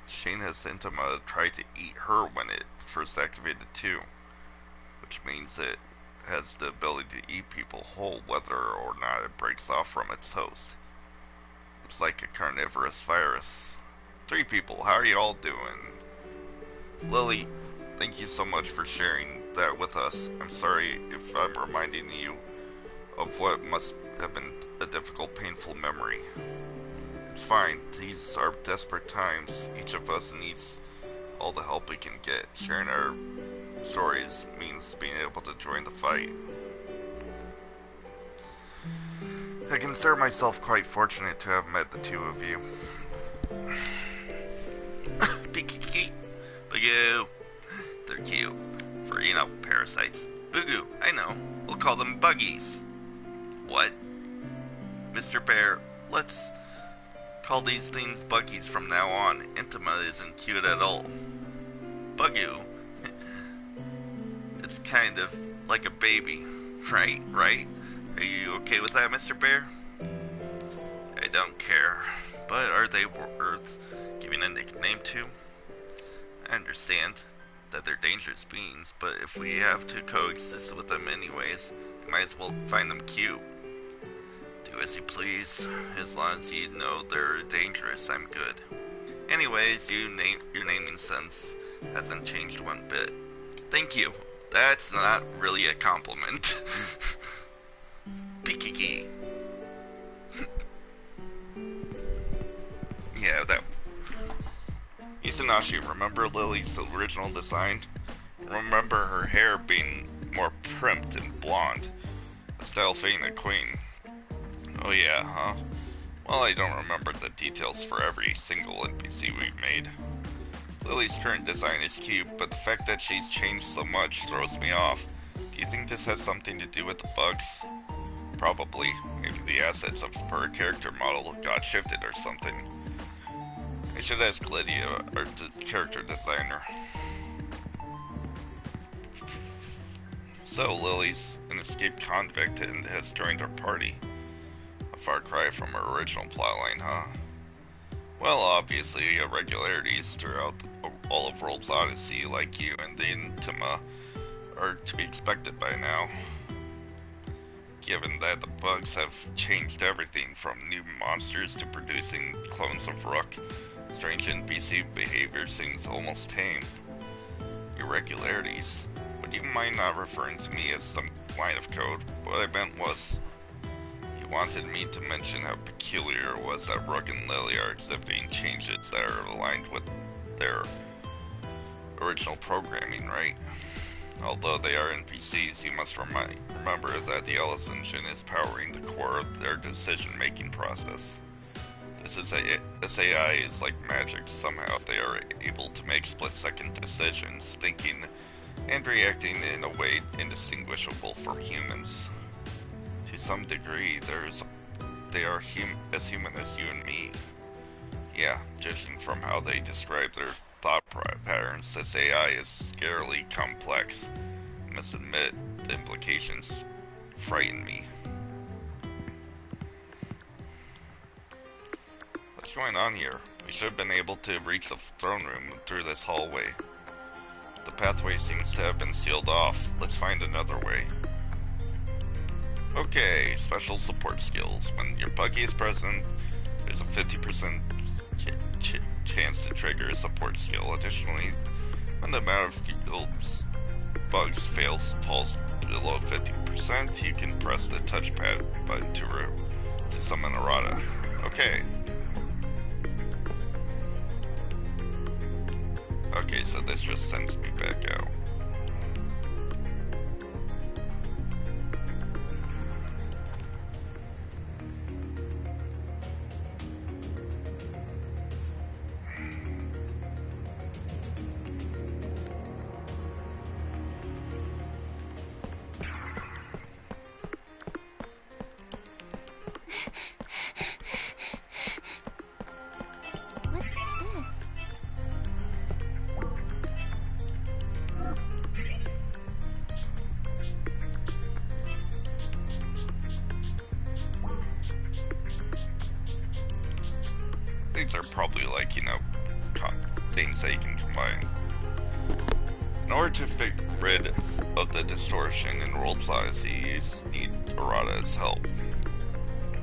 Shayna's Intima tried to eat her when it first activated too, which means it has the ability to eat people whole whether or not it breaks off from its host. It's like a carnivorous virus. 3 people, how are you all doing? Lily, thank you so much for sharing that with us. I'm sorry if I'm reminding you of what must have been a difficult, painful memory. It's fine, these are desperate times. Each of us needs all the help we can get. Sharing our stories means being able to join the fight. I consider myself quite fortunate to have met the 2 of you. Bugoo. They're cute. For, parasites. Bugoo, I know. We'll call them buggies. What? Mr. Bear, let's call these things buggies from now on. Intima isn't cute at all. Bugoo? It's kind of like a baby. Right? Are you okay with that, Mr. Bear? I don't care. But are they worth giving a nickname to? I understand that they're dangerous beings, but if we have to coexist with them anyways, we might as well find them cute. Do as you please. As long as you know they're dangerous, I'm good. Anyways, your naming sense hasn't changed one bit. Thank you. That's not really a compliment. Pikiki. Yeah, that. Izanashi, remember Lily's original design? Remember her hair being more primped and blonde, a style fitting a queen. Oh yeah, huh? Well, I don't remember the details for every single NPC we've made. Lily's current design is cute, but the fact that she's changed so much throws me off. Do you think this has something to do with the bugs? Probably. Maybe the assets of her character model got shifted or something. I should ask Lydia, our character designer. So, Lily's an escaped convict and has joined our party. A far cry from her original plotline, huh? Well, obviously, irregularities throughout all of World's Odyssey, like you and the Intima, are to be expected by now. Given that the bugs have changed everything from new monsters to producing clones of Rook, strange NPC behavior seems almost tame. Irregularities. Would you mind not referring to me as some line of code? What I meant was, you wanted me to mention how peculiar it was that Rook and Lily are exhibiting changes that are aligned with their original programming, right? Although they are NPCs, you must remember that the Ellis engine is powering the core of their decision-making process. This AI is like magic. Somehow they are able to make split-second decisions, thinking and reacting in a way indistinguishable from humans. To some degree, they are as human as you and me. Yeah, judging from how they describe their thought patterns, this AI is scarily complex. I must admit, the implications frighten me. What's going on here? We should have been able to reach the throne room through this hallway. The pathway seems to have been sealed off. Let's find another way. Okay, special support skills. When your buggy is present, there's a 50% chance to trigger a support skill. Additionally, when the amount of fields bugs falls below 50%, you can press the touchpad button to summon Arata. Okay. Okay, so this just sends me back out. What's this? These are probably like, you know, things that you can combine. In order to get rid of the distortion in World's Odyssey, you need Arata's help.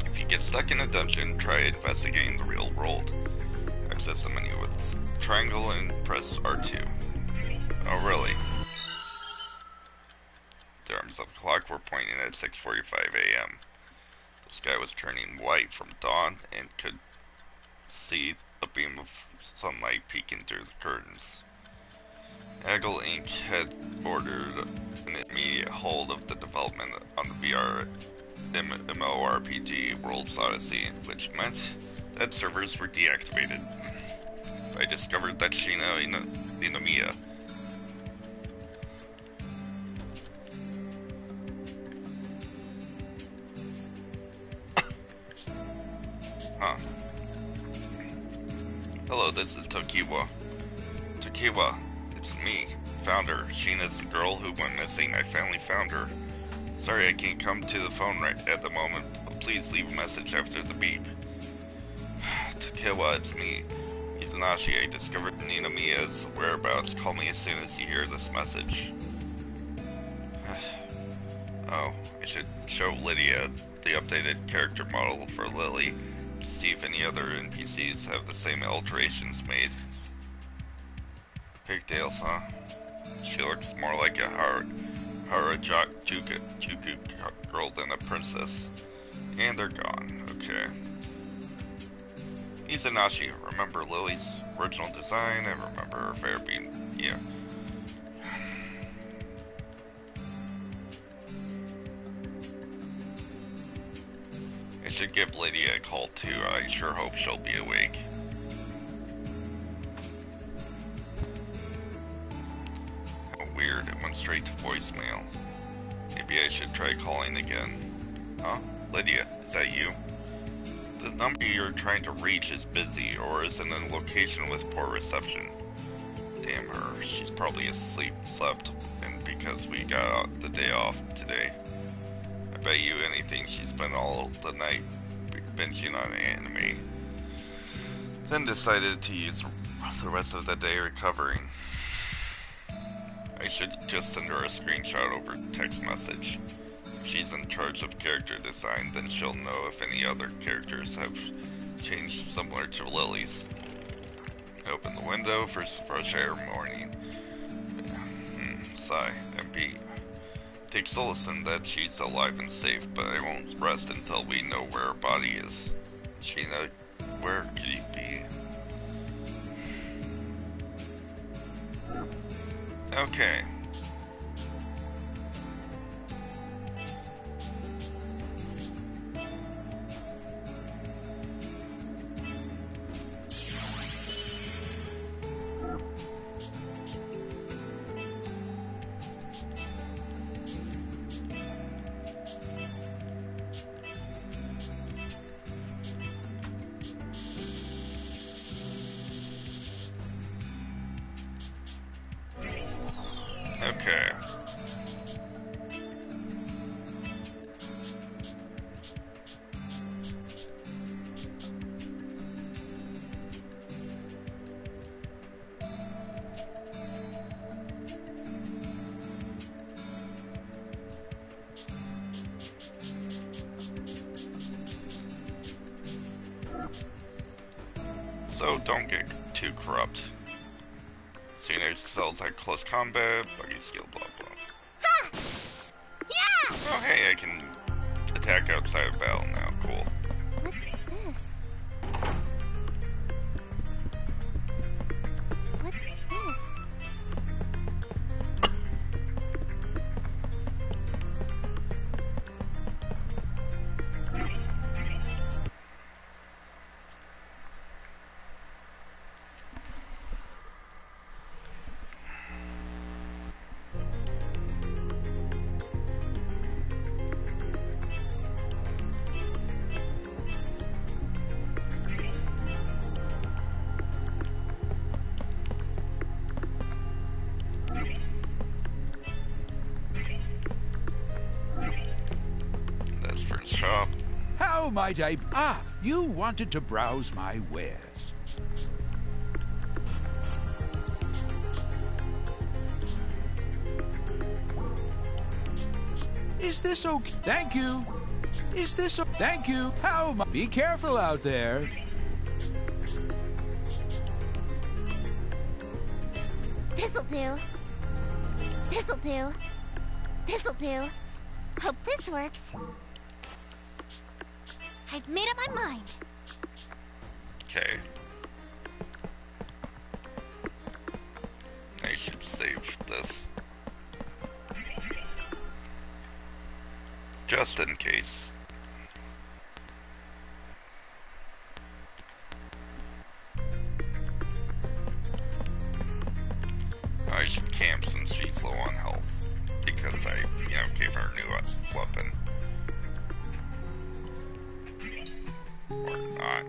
If you get stuck in a dungeon, try investigating the real world. Access the menu with triangle and press R2. Oh, really? The arms of the clock were pointing at 6:45 a.m. The sky was turning white from dawn and could see a beam of sunlight peeking through the curtains. Agile Inc. had ordered an immediate hold of the development on the VR MMORPG World's Odyssey, which meant that servers were deactivated. I discovered that Shina Inomiya Hello, this is Tokiwa. Tokiwa, it's me. Found her. Sheena's the girl who went missing. I finally found her. Sorry I can't come to the phone right at the moment, but please leave a message after the beep. Tokiwa, it's me. Izanashi, I discovered Ninomiya's whereabouts. Call me as soon as you hear this message. Oh, I should show Lydia the updated character model for Lily. See if any other NPCs have the same alterations made. Pigtails, huh? She looks more like a Harajuku girl than a princess. And they're gone. Okay. Izanashi, remember Lily's original design? I remember her fair being... yeah. I should give Lydia a call too. I sure hope she'll be awake. How weird, it went straight to voicemail. Maybe I should try calling again. Huh? Lydia, is that you? The number you're trying to reach is busy or is in a location with poor reception. Damn her, she's probably slept, and because we got the day off today. I bet you anything she's been all the night binging on anime. Then decided to use the rest of the day recovering. I should just send her a screenshot over text message. If she's in charge of character design, then she'll know if any other characters have changed similar to Lily's. Open the window for fresh air morning. Sigh. MP. Take solace in that she's alive and safe, but I won't rest until we know where her body is. Sheena, where could you be? Okay. Okay. So don't get too corrupt. Cena excels at close combat, buggy skill, blah blah. Ha! Yeah! Oh hey, I can attack outside of battle now, cool. What's this? What's this? That's for the shop. How might I... Ah, you wanted to browse my wares. Is this okay? Thank you. Is this Thank you. How might... Be careful out there. This'll do. This'll do. This'll do. Hope this works. I've made up my mind. Okay. I should save this. Just in case. I should camp since she's low on health. Because I, gave her a new weapon. Or not.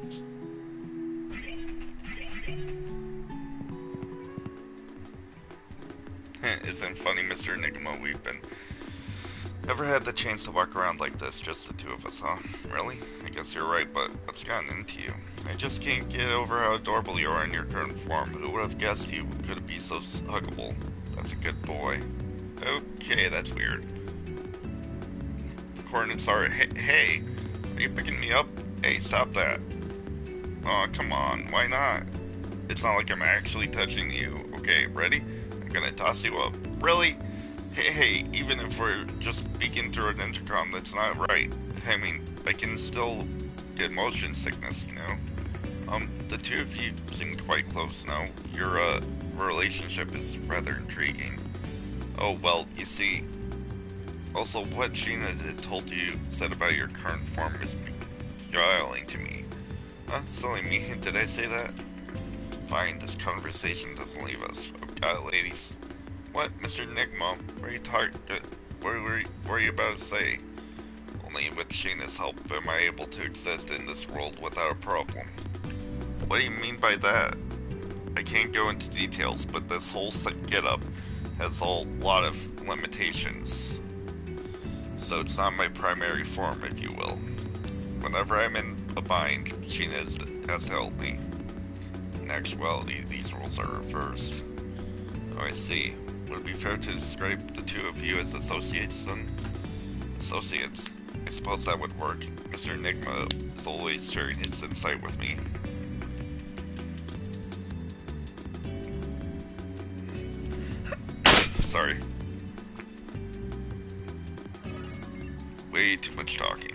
Isn't funny, Mr. Enigma? We've been... Never had the chance to walk around like this, just the two of us, huh? Really? I guess you're right, but what's gotten into you? I just can't get over how adorable you are in your current form. Who would have guessed you could be so huggable? That's a good boy. Okay, that's weird. Coordinates are... Hey! Are you picking me up? Hey, stop that. Aw, oh, come on. Why not? It's not like I'm actually touching you. Okay, ready? I'm gonna toss you up. Really? Hey, even if we're just speaking through an intercom, that's not right. I mean, I can still get motion sickness, The two of you seem quite close now. Your, relationship is rather intriguing. Oh, well, you see. Also, what Sheena had told you said about your current form is beguiling to me. Huh? Silly me, did I say that? Fine, this conversation doesn't leave us. Oh, got it, ladies. What, Mr. Enigma? What were you about to say? Only with Sheena's help am I able to exist in this world without a problem. What do you mean by that? I can't go into details, but this whole get-up has a lot of limitations. So it's not my primary form, if you will. Whenever I'm in a bind, Sheena has to help me. In actuality, these roles are reversed. Oh, I see. Would it be fair to describe the two of you as associates, then? Associates? I suppose that would work. Mr. Enigma is always sharing his insight with me. Sorry. Way too much talking.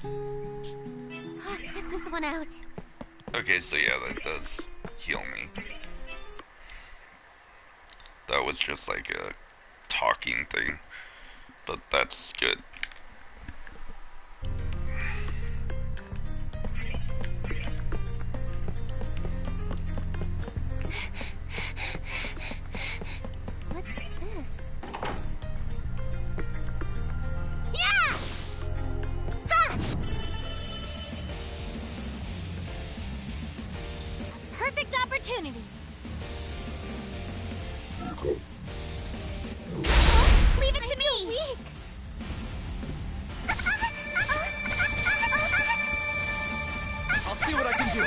Oh, sit this one out. Okay, so yeah, that does heal me. That was just like a talking thing, but that's good. What's this? Yeah! Ha! Perfect opportunity. Leave it to me! Weak. I'll see what I can do.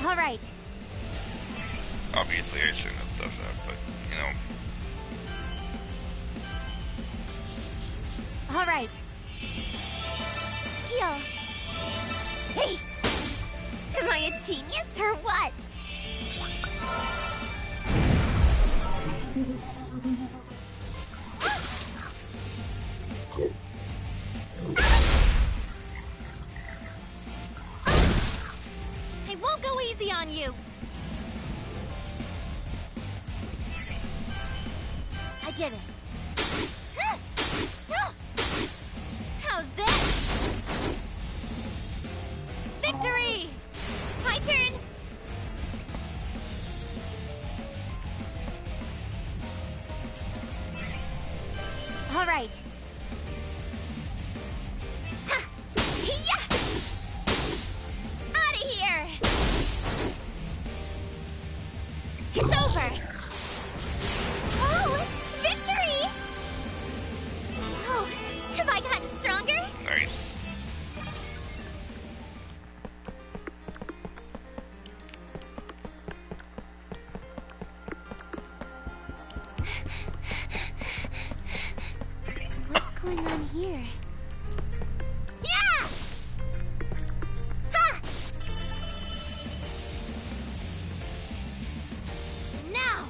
All right. Obviously, I shouldn't have done that, but, All right. Heal. Hey! Am I a genius or what? I won't go easy on you. I did it. How's this? Victory! My turn! All right. Ha! Hee-yah! Out of here! It's over! Oh! Victory! Oh, have I gotten stronger? Nice. What's going on here? Yeah! Ha! Now!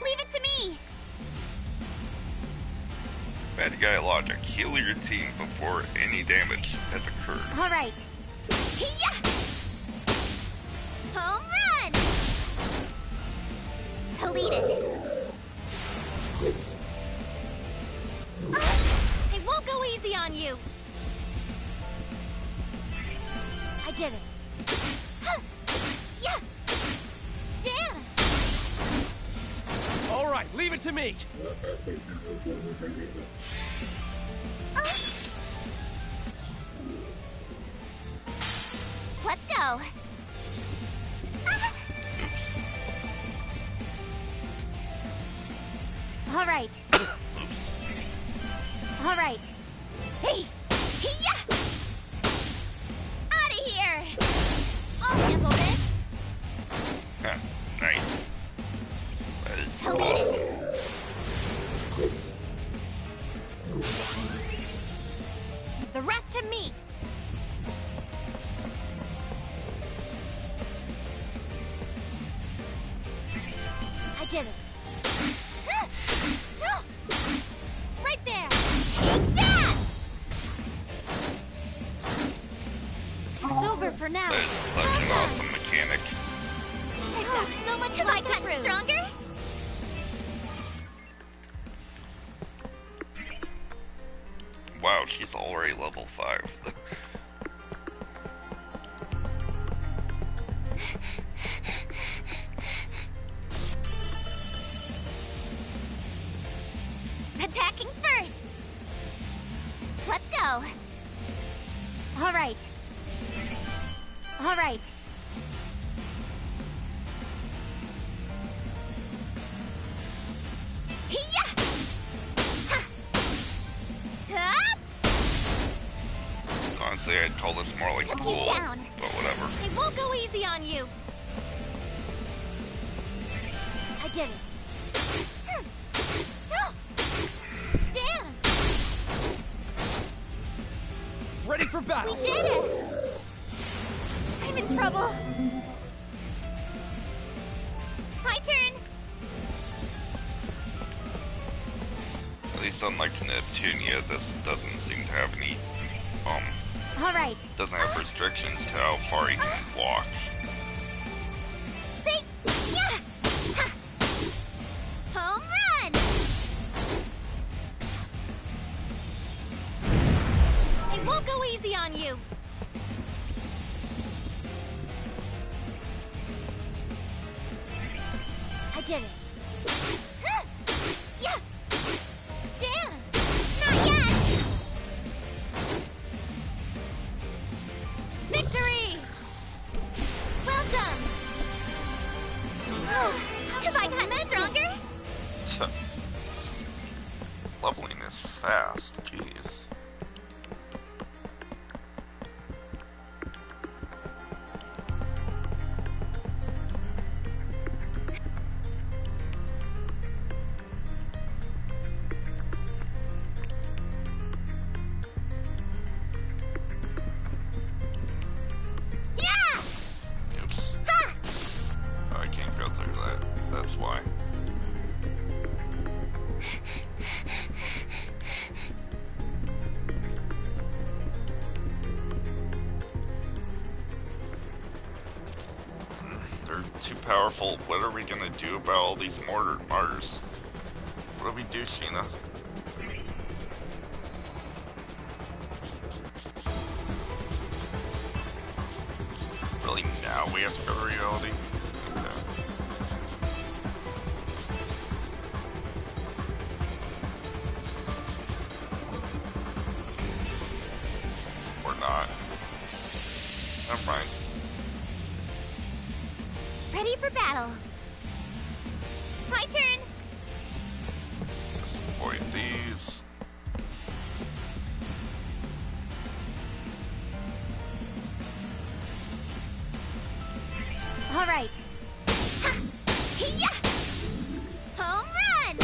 Leave it to me! Bad guy logic. Heal your team before any damage has occurred. All right. Hee-yah! Home run! Deleted. I won't go easy on you. I did it. Yeah! Dan! All right, leave it to me. Let's go. Oops. All right. Oops. All right. Hey! Hee-yah! Out of here! I'll handle this. Ha, nice. That is Deleted. awesome. The rest to me. I did it. Right there. Take that! It's over for now. That is such an awesome mechanic. I've got so much Have I left to gotten prove. stronger? Wow, she's already level 5. Attacking first! Let's go! All right. All right. Hee-yah! Ha! Top! Honestly, I'd call this more like a Took you pool, down. but whatever. I won't go easy on you. I did it. Dan! Ready for battle. We did it! I'm in trouble. My turn. At least unlike Neptunia, this doesn't seem to have any, All right. doesn't have restrictions to how far you can walk. See? Yeah! Ha! Home run! I won't go easy on you. I did it. Yeah! Dan! Not yet! Victory! Well done! Have I gotten stronger? Leveling is fast, jeez. They're too powerful. What are we gonna do about all these martyrs? What do we do, Sheena? Really, now we have to go to reality? Okay. Or not. Never mind. Ready for battle. My turn. Just avoid these. All right. Hiya! Home run!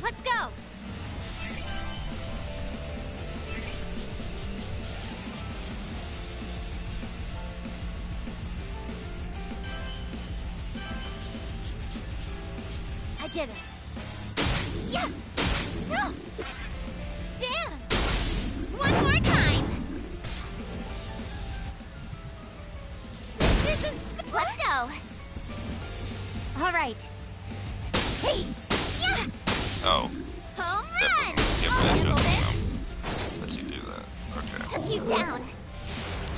Let's go! I did it. Yeah! Oh. Dan! One more time! This is... Let's go! All right. Hey! Yeah! Oh. Home That run! doesn't give I'll me handle just this! let you do that. Okay. Took you down.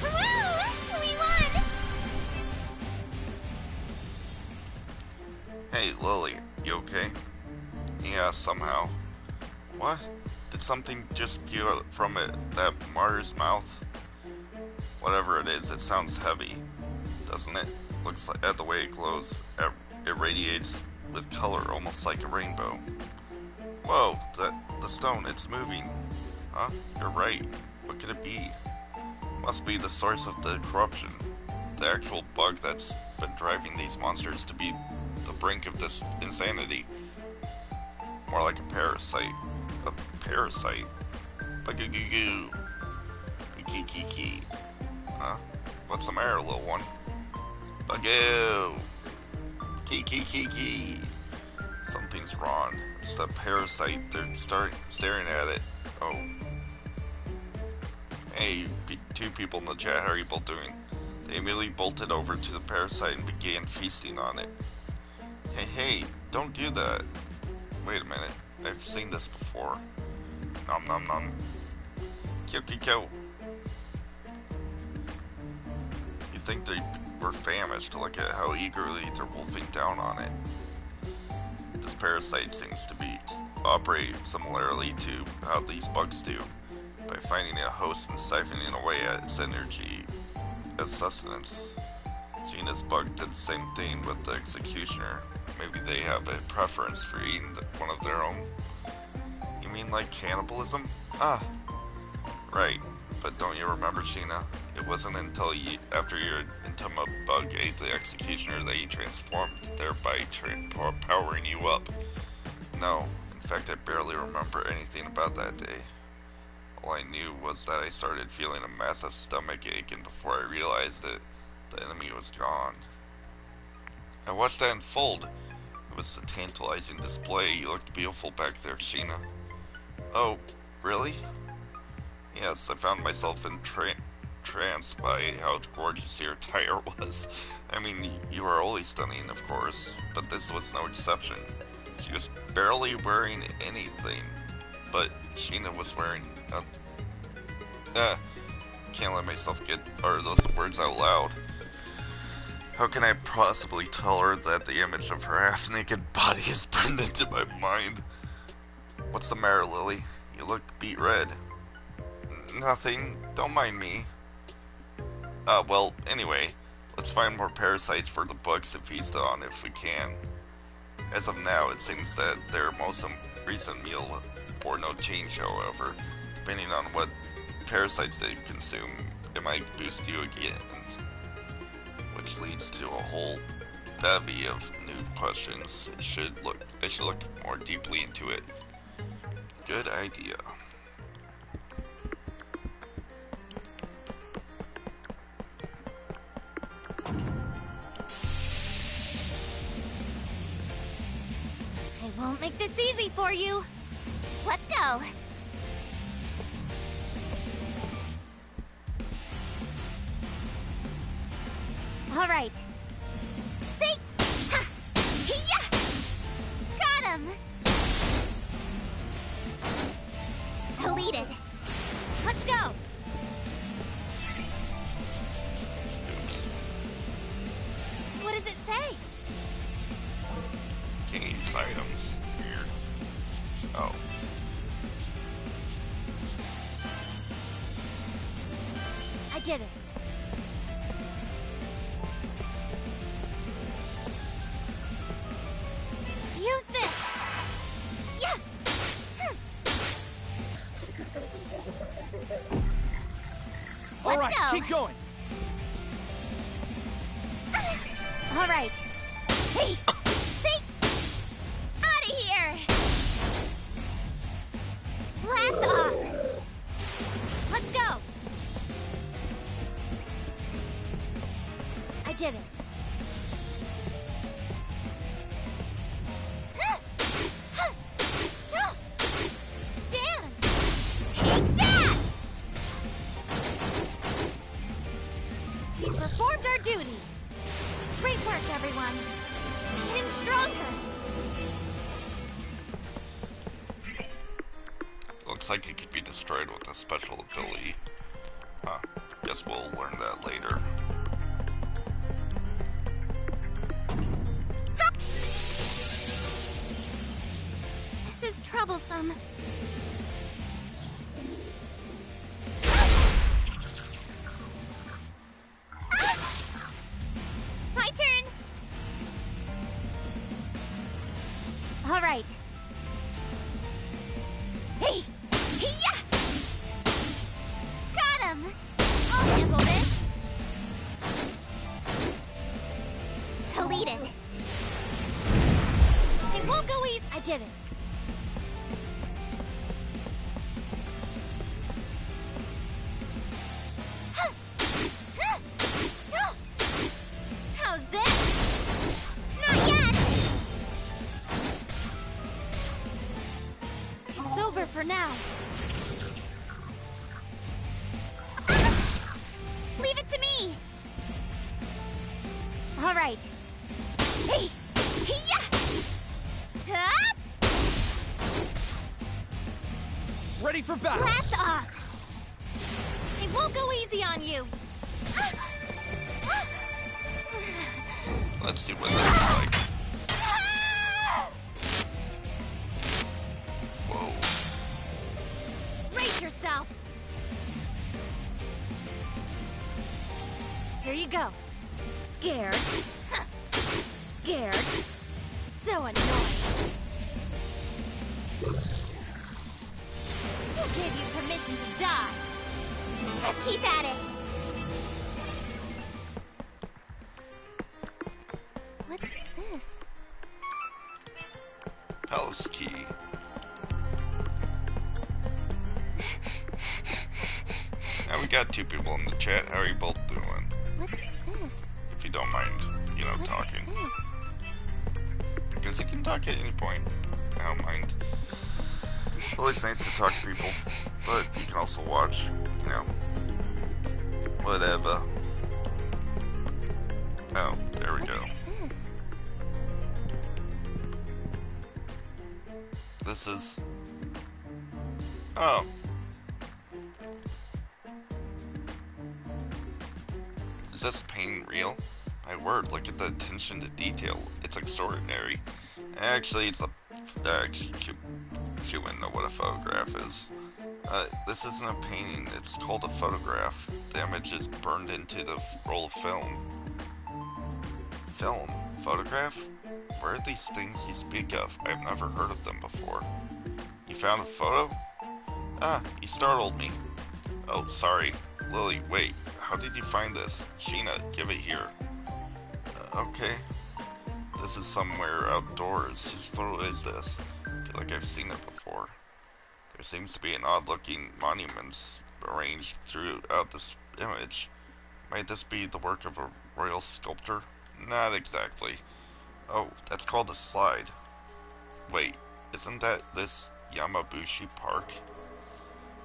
Woo! We won! Hey, Lily, you okay? Yeah, somehow. What? Did something just spew out from that martyr's mouth? Whatever it is, it sounds heavy, doesn't it? Looks like, at the way it glows, it radiates with color, almost like a rainbow. Whoa, the stone, it's moving. Huh? You're right. What could it be? Must be the source of the corruption. The actual bug that's been driving these monsters to be the brink of this insanity. More like a parasite. A parasite? Bugagoo. Kiki. Huh? What's the matter, little one? Bugoo. Kiki. Something's wrong. It's the parasite. They're staring at it. Oh. Hey, two people in the chat, how are you both doing? They immediately bolted over to the parasite and began feasting on it. Hey, don't do that. Wait a minute. I've seen this before. Nom nom nom. Kill. You'd think they were famished to look at how eagerly they're wolfing down on it. This parasite seems to operate similarly to how these bugs do, by finding a host and siphoning away at its energy as sustenance. Gina's bug did the same thing with the executioner. Maybe they have a preference for eating one of their own. You mean like cannibalism? Ah, right. But don't you remember, Sheena? It wasn't until after your Intuma bug ate the executioner that you transformed, thereby powering you up. No, in fact I barely remember anything about that day. All I knew was that I started feeling a massive stomach ache, and before I realized it, the enemy was gone. I watched that unfold. It was a tantalizing display. You looked beautiful back there, Sheena. Oh, really? Yes, I found myself in trance by how gorgeous your attire was. I mean, you were always stunning, of course, but this was no exception. She was barely wearing anything, but Sheena was wearing can't let myself get those words out loud. How can I possibly tell her that the image of her half-naked body is burned into my mind? What's the matter, Lily? You look beet red. Nothing. Don't mind me. Well, anyway, let's find more parasites for the bugs to feast on if we can. As of now, it seems that their most recent meal bore no change, however. Depending on what parasites they consume, it might boost you again. Which leads to a whole bevy of new questions. I should look more deeply into it. Good idea. I won't make this easy for you. Let's go. All right. See? Ha! Hiya! Got him! Deleted. Let's go! Oops. What does it say? Can't use items. Weird. Oh. I did it. Use this! Yeah! All right, Let's go. keep going. All right. Hey! See? Out of here! Blast off! Let's go! I did it. Dan! Take that! We performed our duty. Great work, everyone. Getting stronger. Looks like it could be destroyed with a special ability. Huh. Guess we'll learn that later. This is troublesome. My turn! All right. Hey! Hiya! Got him! I'll handle this. Deleted. It won't go easy. I did it. How's this? Not yet! It's over for now. Leave it to me! All right. Hey! Hiya! Top! Ready for battle. Blast off! It won't go easy on you. Let's see what this is like. Whoa. Brace yourself. Here you go. Scared. Scared. So annoying. Who gave you permission to die? Let's keep at it! What's this? Palace key. Now we got two people in the chat. How are you both doing? What's this? If you don't mind, you know, What's talking. this? Because you can talk at any point. I don't mind. It's always nice to talk to people. But you can also watch, you know, whatever. Oh, there we go. What's this? This is... Oh. Is this painting real? My word, look at the attention to detail. It's extraordinary. Actually, it's a... she wouldn't know what a photograph is. This isn't a painting, it's called a photograph. The image is burned into the roll of film. Film? Photograph? Where are these things you speak of? I've never heard of them before. You found a photo? Ah, you startled me. Oh, sorry. Lily, wait. How did you find this? Sheena, give it here. Okay. This is somewhere outdoors. Whose photo is this? I feel like I've seen it before. There seems to be an odd-looking monuments arranged throughout this image. Might this be the work of a royal sculptor? Not exactly. Oh, that's called a slide. Wait, isn't that this Yamabushi Park?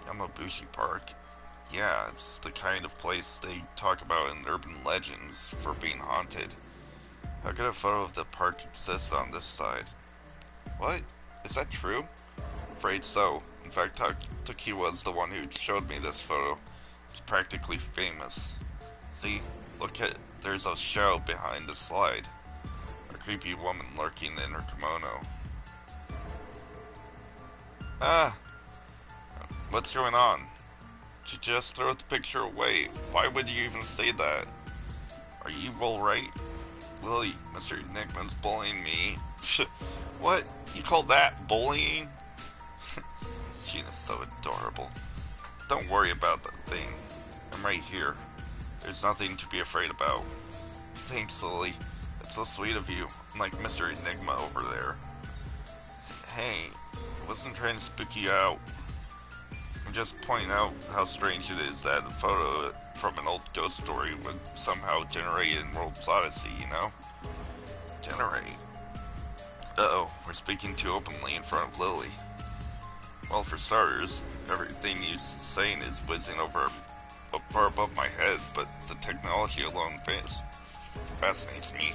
Yamabushi Park? Yeah, it's the kind of place they talk about in urban legends for being haunted. How could a photo of the park exist on this side? What? Is that true? Afraid so. In fact, Taki was the one who showed me this photo. It's practically famous. See? Look at, there's a shadow behind the slide. A creepy woman lurking in her kimono. Ah! What's going on? Did you just throw the picture away? Why would you even say that? Are you alright? Lily, Mr. Enigma's bullying me. What? You call that bullying? Sheena's so adorable. Don't worry about that thing. I'm right here. There's nothing to be afraid about. Thanks, Lily. That's so sweet of you. Unlike Mr. Enigma over there. Hey, I wasn't trying to spook you out. I'm just pointing out how strange it is that a photo from an old ghost story would somehow generate in World's Odyssey, you know? Generate? Uh-oh, we're speaking too openly in front of Lily. Well, for starters, everything you're saying is whizzing over far above my head, but the technology alone fascinates me.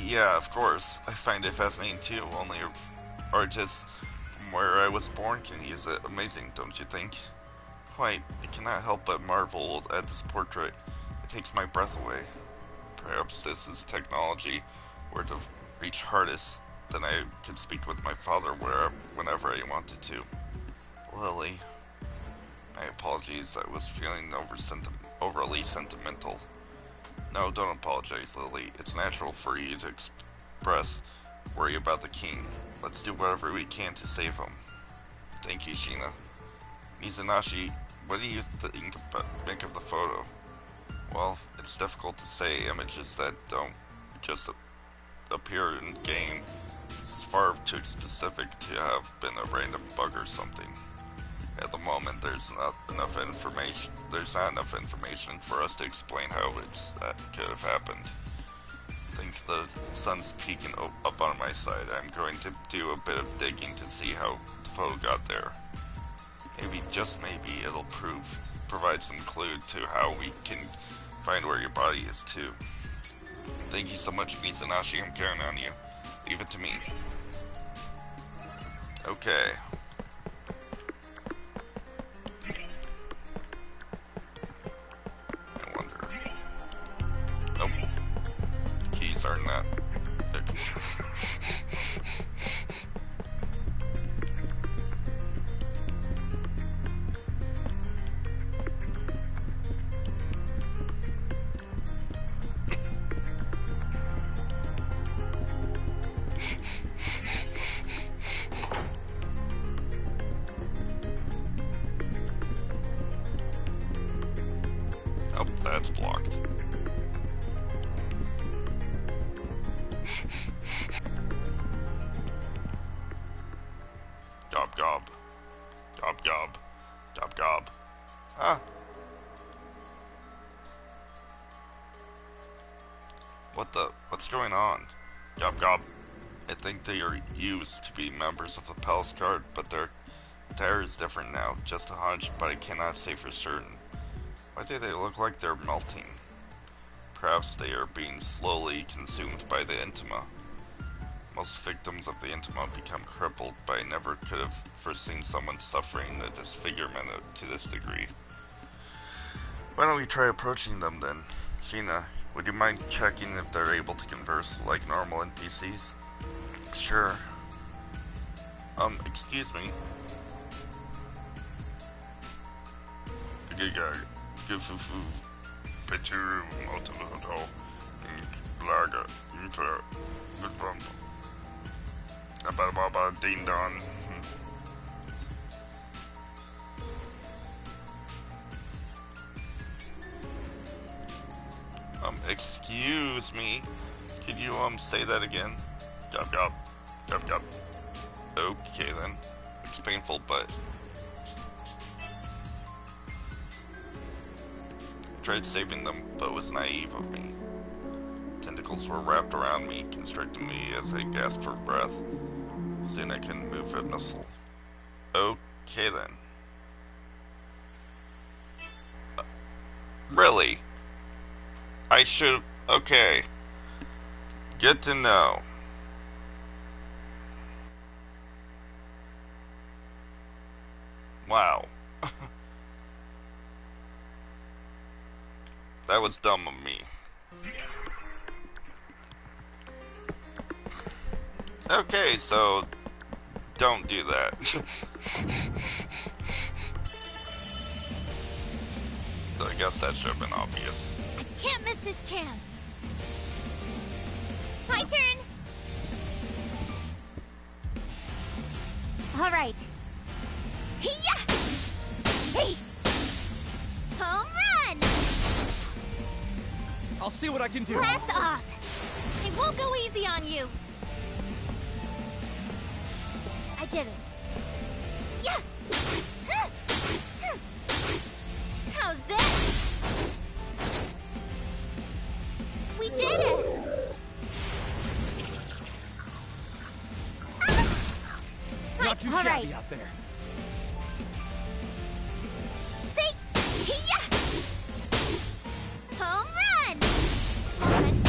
Yeah, of course, I find it fascinating too, only artists from where I was born can use it. Amazing, don't you think? Quite, I cannot help but marvel at this portrait. It takes my breath away. Perhaps this is technology were to reach hardest, then I could speak with my father whenever I wanted to. Lily, my apologies, I was feeling overly sentimental. No, don't apologize, Lily. It's natural for you to express worry about the king. Let's do whatever we can to save him. Thank you, Sheena. Mizunashii, what do you think of the photo? Well, it's difficult to say. Images that don't just appear in game. It's far too specific to have been a random bug or something. At the moment, there's not enough information for us to explain how that could have happened. I think the sun's peeking up on my side. I'm going to do a bit of digging to see how the photo got there. Maybe, just maybe, it'll provide some clue to how we can find where your body is too. Thank you so much, Mizunashii. I'm counting on you. Leave it to me. Okay. I wonder. Nope. The keys are not. Oh, that's blocked. Gob gob. Gob gob. Gob gob. Ah. What's going on? Gob gob. I think they are used to be members of the Palace Guard, but their attire is different now. Just a hunch, but I cannot say for certain. Why do they look like they're melting? Perhaps they are being slowly consumed by the Intima. Most victims of the Intima become crippled, but I never could have foreseen someone suffering the disfigurement to this degree. Why don't we try approaching them then? Sheena, would you mind checking if they're able to converse like normal NPCs? Sure. Excuse me. Gufufu, Peturu, Motomoto, Blaga, Inter, Goodbum, Ababa, Ding Don. Excuse me. Could you, say that again? Gob gob. Gob gob. Okay then. It's painful, but tried saving them, but was naive of me. Tentacles were wrapped around me, constricting me as I gasped for breath. Soon I couldn't move a muscle. Okay then. I should... Okay. Good to know. Wow. That was dumb of me. Okay, so don't do that. So I guess that should have been obvious. I can't miss this chance. My turn. All right. Hiya! Hey! Home run! I'll see what I can do. Blast off! I won't go easy on you. I did it. Yeah. How's this? We did it. Not too All shabby right. out there. See? Hiya! Home run. 1,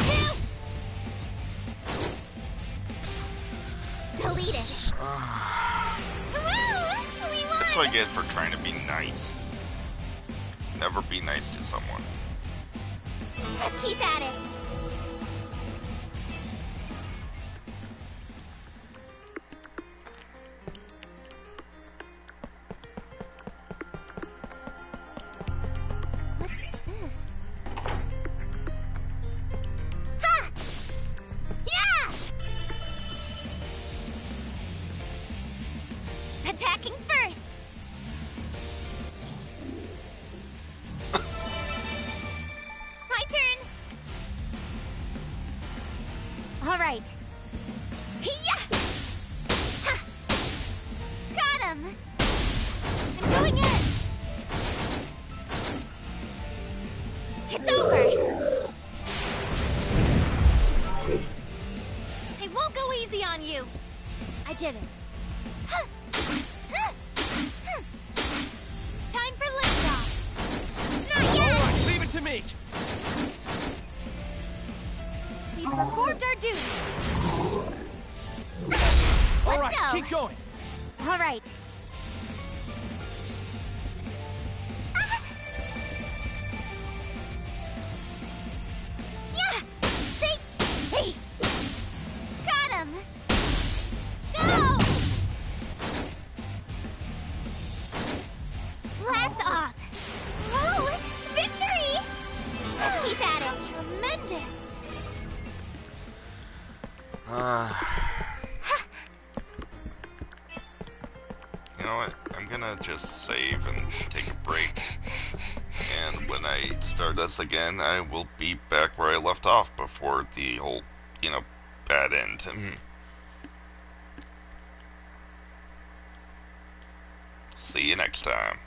2. Deleted. Woo! We won! That's what I get for trying to be nice. Never be nice to someone. Let's keep at it. What's this? Ha! Yeah! Attacking first. My turn. All right. Hiya! Ha! Got him. I'm going in. It's over. I won't go easy on you. I did it. Time for liftoff. Not All yet. right, leave it to me. We performed our duty. All right, go. keep going. All right. Yeah! See? Hey! Got him! Go! Blast off! Oh! Victory! Let's keep at it. Tremendous. You know what? I'm gonna just save and take a break. And when I start this again, I will be back where I left off before the whole, bad end. See you next time.